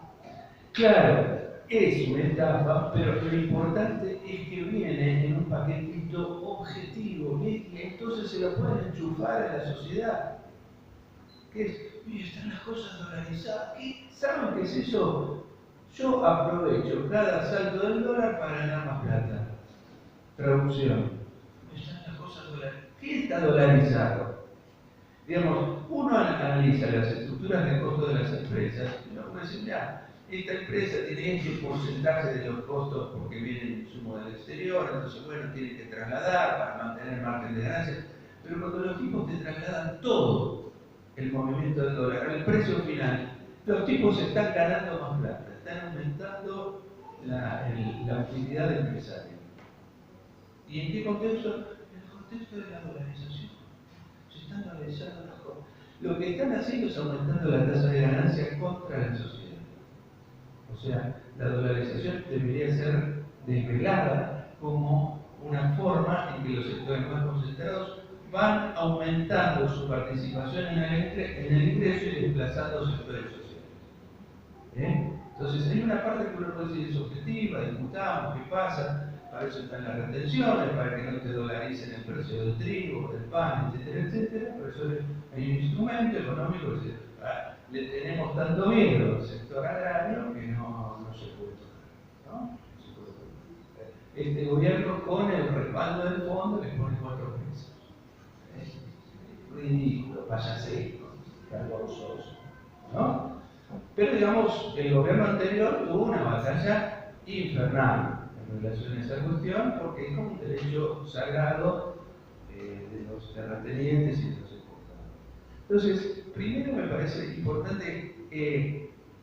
Claro, es una estafa, pero lo importante es que viene en un paquetito objetivo y entonces se lo pueden enchufar a la sociedad. ¿Qué es? Y están las cosas dolarizadas. ¿Saben qué es eso? Yo aprovecho cada salto del dólar para ganar más plata. Traducción. Están las cosas dolarizadas. ¿Qué está dolarizado? Digamos, uno analiza las estructuras de costo de las empresas y uno puede decir, mira, esta empresa tiene este porcentaje de los costos porque viene el insumo del exterior, entonces bueno, tiene que trasladar para mantener margen de ganancias, pero cuando los tipos te trasladan todo el movimiento del dólar al precio final, los tipos están ganando más plata, están aumentando la utilidad del empresario. ¿Y en qué contexto? En el contexto de la dolarización. Se están dolarizando las cosas. Lo que están haciendo es aumentando la tasa de ganancia contra la sociedad. O sea, la dolarización debería ser desvelada como una forma en que los sectores más concentrados van aumentando su participación en el ingreso y desplazando sectores sociales. Entonces, hay una parte que uno puede decir es objetiva, discutamos, qué pasa, para eso están las retenciones, para que no te dolaricen el precio del trigo, del pan, etcétera, etcétera. Por eso hay un instrumento económico que le tenemos tanto miedo al sector agrario que no se puede tocar. ¿No? No se puede tocar. Este gobierno, con el respaldo del fondo, le pone 4 pesos. Es ridículo, payasesco, vergonzoso. ¿No? Pero digamos, el gobierno anterior tuvo una batalla infernal en relación a esa cuestión, porque es como un derecho sagrado de los terratenientes y de los exportadores. Entonces, primero me parece importante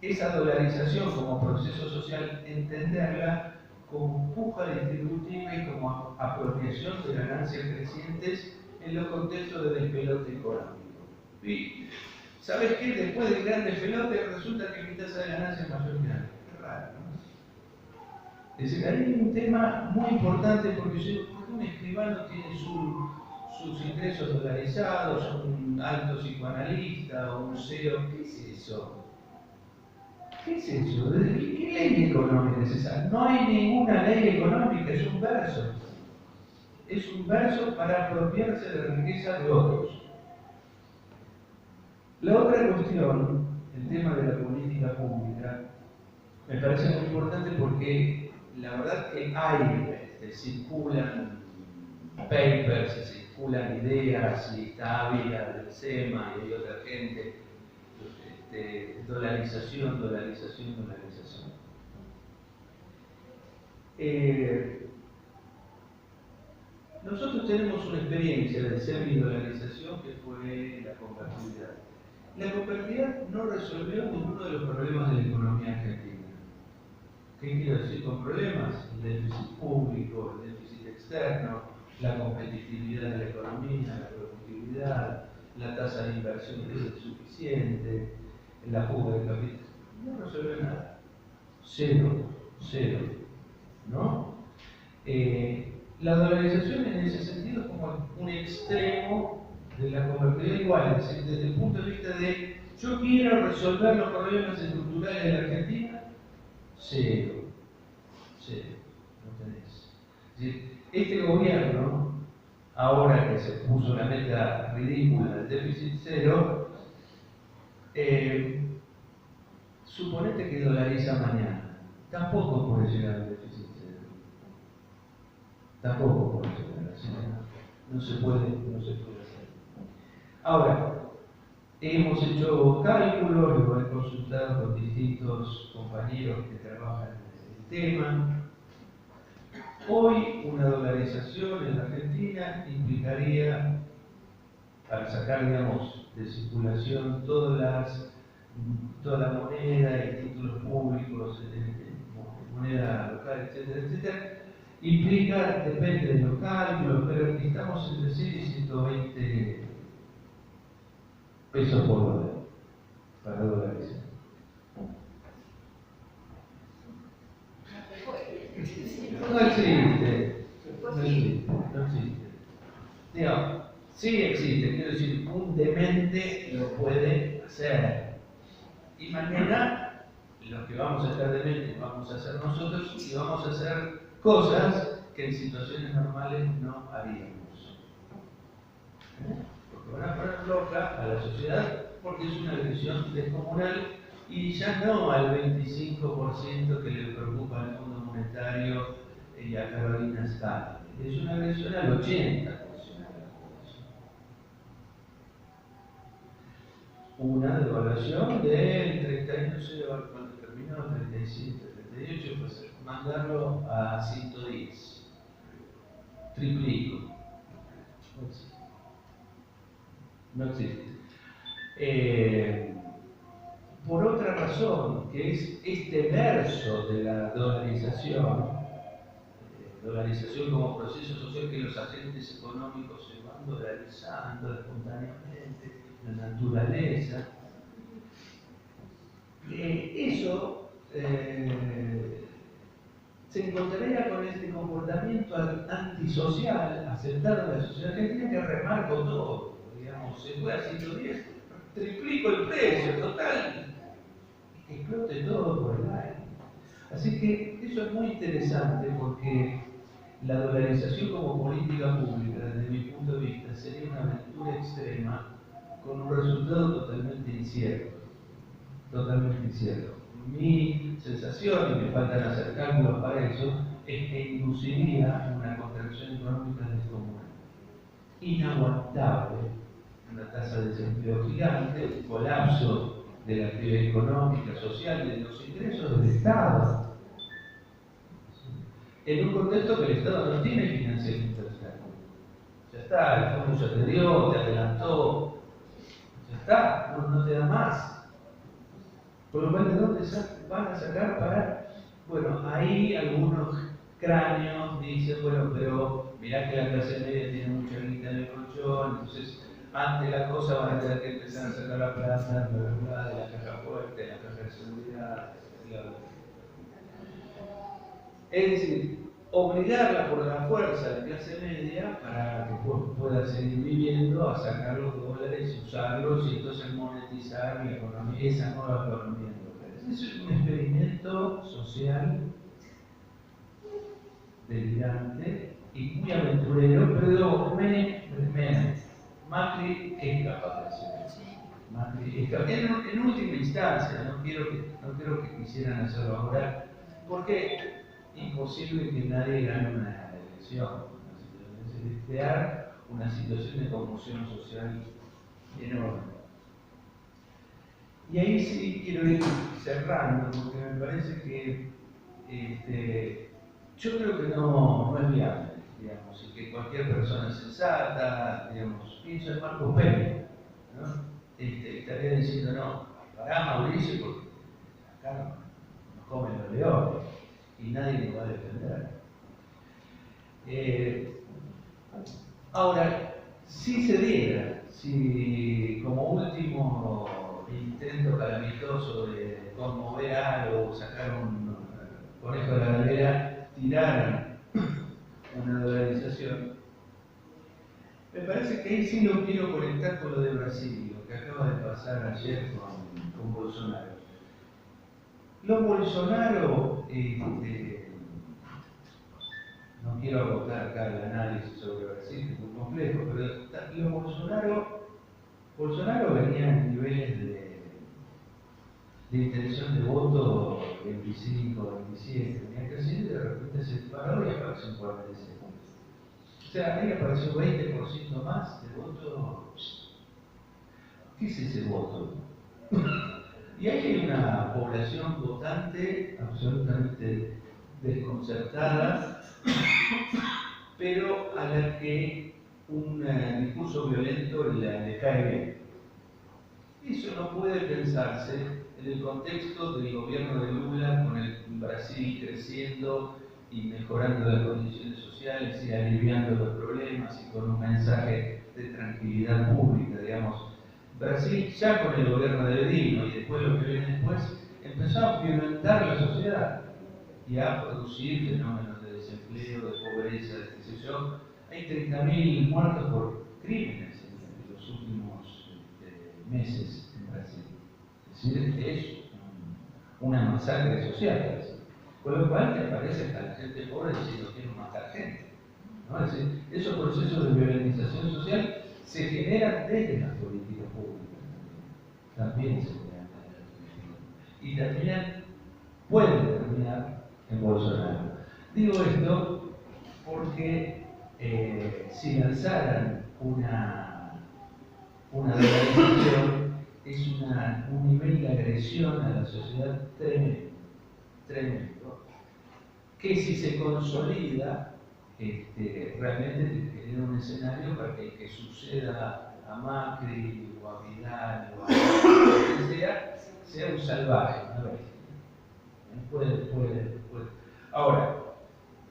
esa dolarización como proceso social, entenderla como puja distributiva y como apropiación de ganancias crecientes en los contextos de despelote económico. Y, ¿sabes qué? Después del gran despelote resulta que mi tasa de ganancia es mayor que antes. Qué raro, ¿no? Es decir, ahí hay un tema muy importante porque un escribano tiene sus ingresos dolarizados, un alto psicoanalista o un CEO. ¿Qué es eso? ¿Qué es eso? ¿Qué ley económica es esa? No hay ninguna ley económica, es un verso. Es un verso para apropiarse de la riqueza de otros. La otra cuestión, el tema de la política pública, me parece muy importante porque la verdad que hay, circulan papers, circulan ideas, y está Ávila del SEMA y hay otra gente, dolarización. Nosotros tenemos una experiencia de semidolarización que fue la convertibilidad. La convertibilidad no resolvió ninguno de los problemas de la economía argentina. ¿Qué quiero decir con problemas? El déficit público, el déficit externo, la competitividad de la economía, la productividad, la tasa de inversión que es insuficiente, la fuga de capital. No resuelve nada. Cero. ¿No? La dolarización en ese sentido es como un extremo de la convertibilidad igual, es decir, desde el punto de vista de yo quiero resolver los problemas estructurales de la Argentina, cero, no tenés. Es decir, este gobierno, ahora que se puso la meta ridícula del déficit cero, suponete que dolariza mañana, tampoco puede llegar al déficit cero. Tampoco puede llegar así. No se puede hacer. Ahora, hemos hecho cálculos, lo he consultado con distintos compañeros que trabajan en el tema. Hoy una dolarización en la Argentina implicaría, para sacar, digamos, de circulación toda la moneda y títulos públicos, moneda local, etcétera, implica, depende de los cálculos, pero estamos entre 100 y 120 pesos por dólar para dolarizar. Sí existe, quiero decir, un demente lo puede hacer. Y mañana los que vamos a estar dementes vamos a hacer nosotros y vamos a hacer cosas que en situaciones normales no haríamos. Porque van a poner loca a la sociedad porque es una agresión descomunal y ya no al 25% que le preocupa al Fondo Monetario y a Carolina Stanley. Es una agresión al 80%. Una devaluación del 30, no sé cuándo terminó, 37, 38, pues mandarlo a 110. Triplico. No existe. Por otra razón, que es este verso de la dolarización como proceso social que los agentes económicos se van dolarizando espontáneamente, la naturaleza. Eso se encontraría con este comportamiento antisocial aceptado en la sociedad argentina que remarco todo. Digamos, se fue a 110, triplico el precio, total, que explote todo por el aire. Así que eso es muy interesante porque la dolarización como política pública, desde mi punto de vista, sería una aventura extrema con un resultado totalmente incierto. Totalmente incierto. Mi sensación, y me faltan hacer cálculos para eso, es que induciría una contracción económica descomunal. Inaguantable, una tasa de desempleo gigante, un colapso de la actividad económica, social, de los ingresos del Estado. En un contexto que el Estado no tiene financiamiento externo. Ya está, el fondo ya te dio, te adelantó, ya está, no te da más. Por lo cual, ¿de dónde van a sacar para...? Bueno, ahí algunos cráneos dicen, bueno, pero mirá que la clase media tiene mucha guita en el colchón, entonces ante la cosa van a tener que empezar a sacar la plata, de la caja fuerte, de la caja de seguridad, etc. Es decir, obligarla por la fuerza de la clase media para que pueda seguir viviendo, a sacar los dólares, usarlos y entonces monetizar la economía, esa nueva economía en dólares. Es un experimento social delirante y muy aventurero, pero Macri es capaz de hacerlo. Macri es capaz. En última instancia, no quiero que quisieran hacerlo ahora, porque imposible que nadie gane una elección, es crear una situación de conmoción social enorme. Y ahí sí quiero ir cerrando, porque me parece que yo creo que no es viable, digamos, y que cualquier persona sensata, digamos, pienso en Marcos Pérez, ¿no? Estaría diciendo, no, pará Mauricio, porque acá nos comen los leones y nadie nos va a defender. Ahora, si se diera, si como último intento calamitoso de conmover algo, sacar un conejo de la galera, tiraran una dolarización, me parece que ahí sí lo quiero conectar con lo de Brasil, lo que acaba de pasar ayer con Bolsonaro. Los Bolsonaro, no quiero agotar acá el análisis sobre Brasil, que es muy complejo, pero los Bolsonaro venía en niveles de intención de voto 25, 27, venía creciendo y de repente se disparó y apareció en 46 puntos. O sea, ahí apareció 20% más de voto. ¿Qué es ese voto? Y hay una población votante absolutamente desconcertada, pero a la que un discurso violento le cae bien. Eso no puede pensarse en el contexto del gobierno de Lula, con el Brasil creciendo y mejorando las condiciones sociales y aliviando los problemas y con un mensaje de tranquilidad pública, digamos. Brasil, ya con el gobierno de Dilma y después lo que viene después, empezó a violentar la sociedad y a producir fenómenos de desempleo, de pobreza, de qué sé yo. Hay 30.000 muertos por crímenes meses en Brasil. Es decir, es una masacre social. Con lo cual te parece que la gente pobre diciendo quiero matar gente. ¿No? Es decir, esos procesos de violentización social se generan desde las políticas públicas. También se generan desde las políticas. Y terminan, pueden terminar en Bolsonaro. Digo esto porque si lanzaran una dolarización es un nivel de agresión a la sociedad tremendo, tremendo, que si se consolida realmente genera un escenario para que el que suceda a Macri o a Vidal o a quien sea un salvaje, una bestia. Puede. Ahora,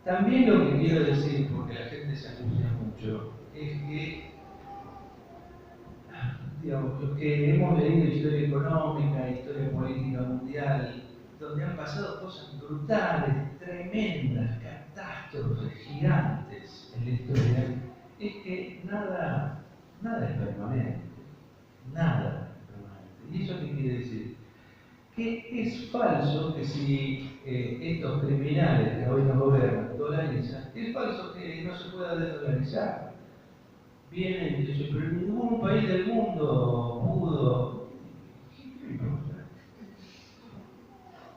también lo que quiero decir, porque la gente se angustia mucho, es que, digamos, los que hemos leído historia económica, historia política mundial, donde han pasado cosas brutales, tremendas, catástrofes gigantes en la historia, es que nada es permanente. Nada es permanente. ¿Y eso qué quiere decir? Que es falso que si estos criminales que hoy nos gobiernan dolarizan, es falso que no se pueda desdolarizar. Vienen, pero ningún país del mundo pudo. ¿Qué me importa?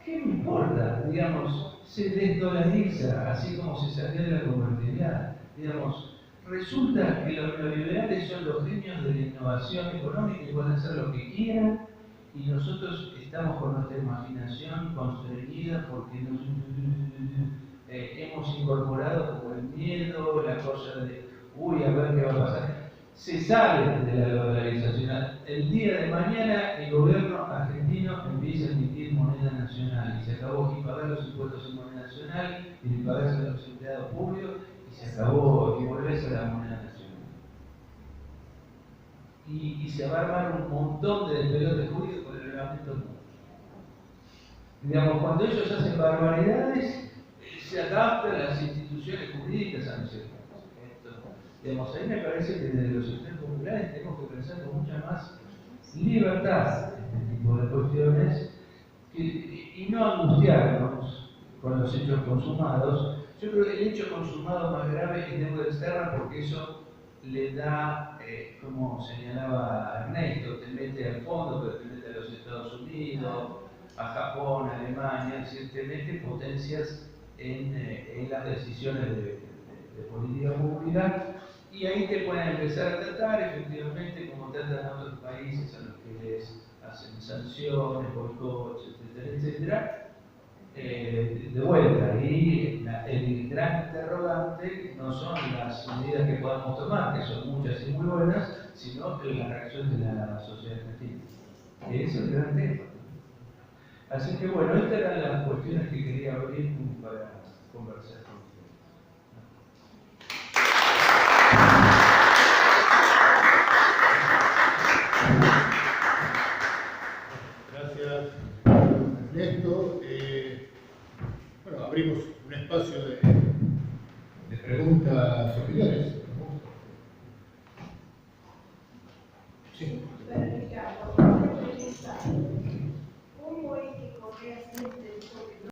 ¿Qué me importa? Digamos, se desdolariza, así como se salió de la convertibilidad. Digamos, resulta que los neoliberales son los genios de la innovación económica y pueden hacer lo que quieran, y nosotros estamos con nuestra imaginación constreñida porque nos hemos incorporado como el miedo, la cosa de uy, a ver qué va a pasar. Se sale de la dolarización. El día de mañana el gobierno argentino empieza a emitir moneda nacional y se acabó y pagar los impuestos en moneda nacional y pagarse a los empleados públicos y se acabó y volvés a la moneda nacional. Y se va a armar un montón de despelotes jurídicos con el reglamento del mundo. Digamos, cuando ellos hacen barbaridades, se adaptan las instituciones jurídicas a nosotros. Digamos, ahí me parece que desde los sectores populares tenemos que pensar con mucha más libertad en este tipo de cuestiones y no angustiarnos con los hechos consumados. Yo creo que el hecho consumado más grave es deuda externa porque eso le da, como señalaba Ernesto, te mete al fondo, pero te mete a los Estados Unidos, a Japón, a Alemania, es decir, te mete potencias en las decisiones de política pública. Y ahí te pueden empezar a tratar, efectivamente, como tratan a otros países a los que les hacen sanciones, boicots, etcétera, de vuelta. Y el gran interrogante no son las medidas que podamos tomar, que son muchas y muy buenas, sino la reacción de la sociedad argentina. Ese es el gran tema. Así que bueno, estas eran las cuestiones que quería abrir para conversar con ustedes. Gracias, Ernesto. Bueno, abrimos un espacio de preguntas y opiniones. Sí.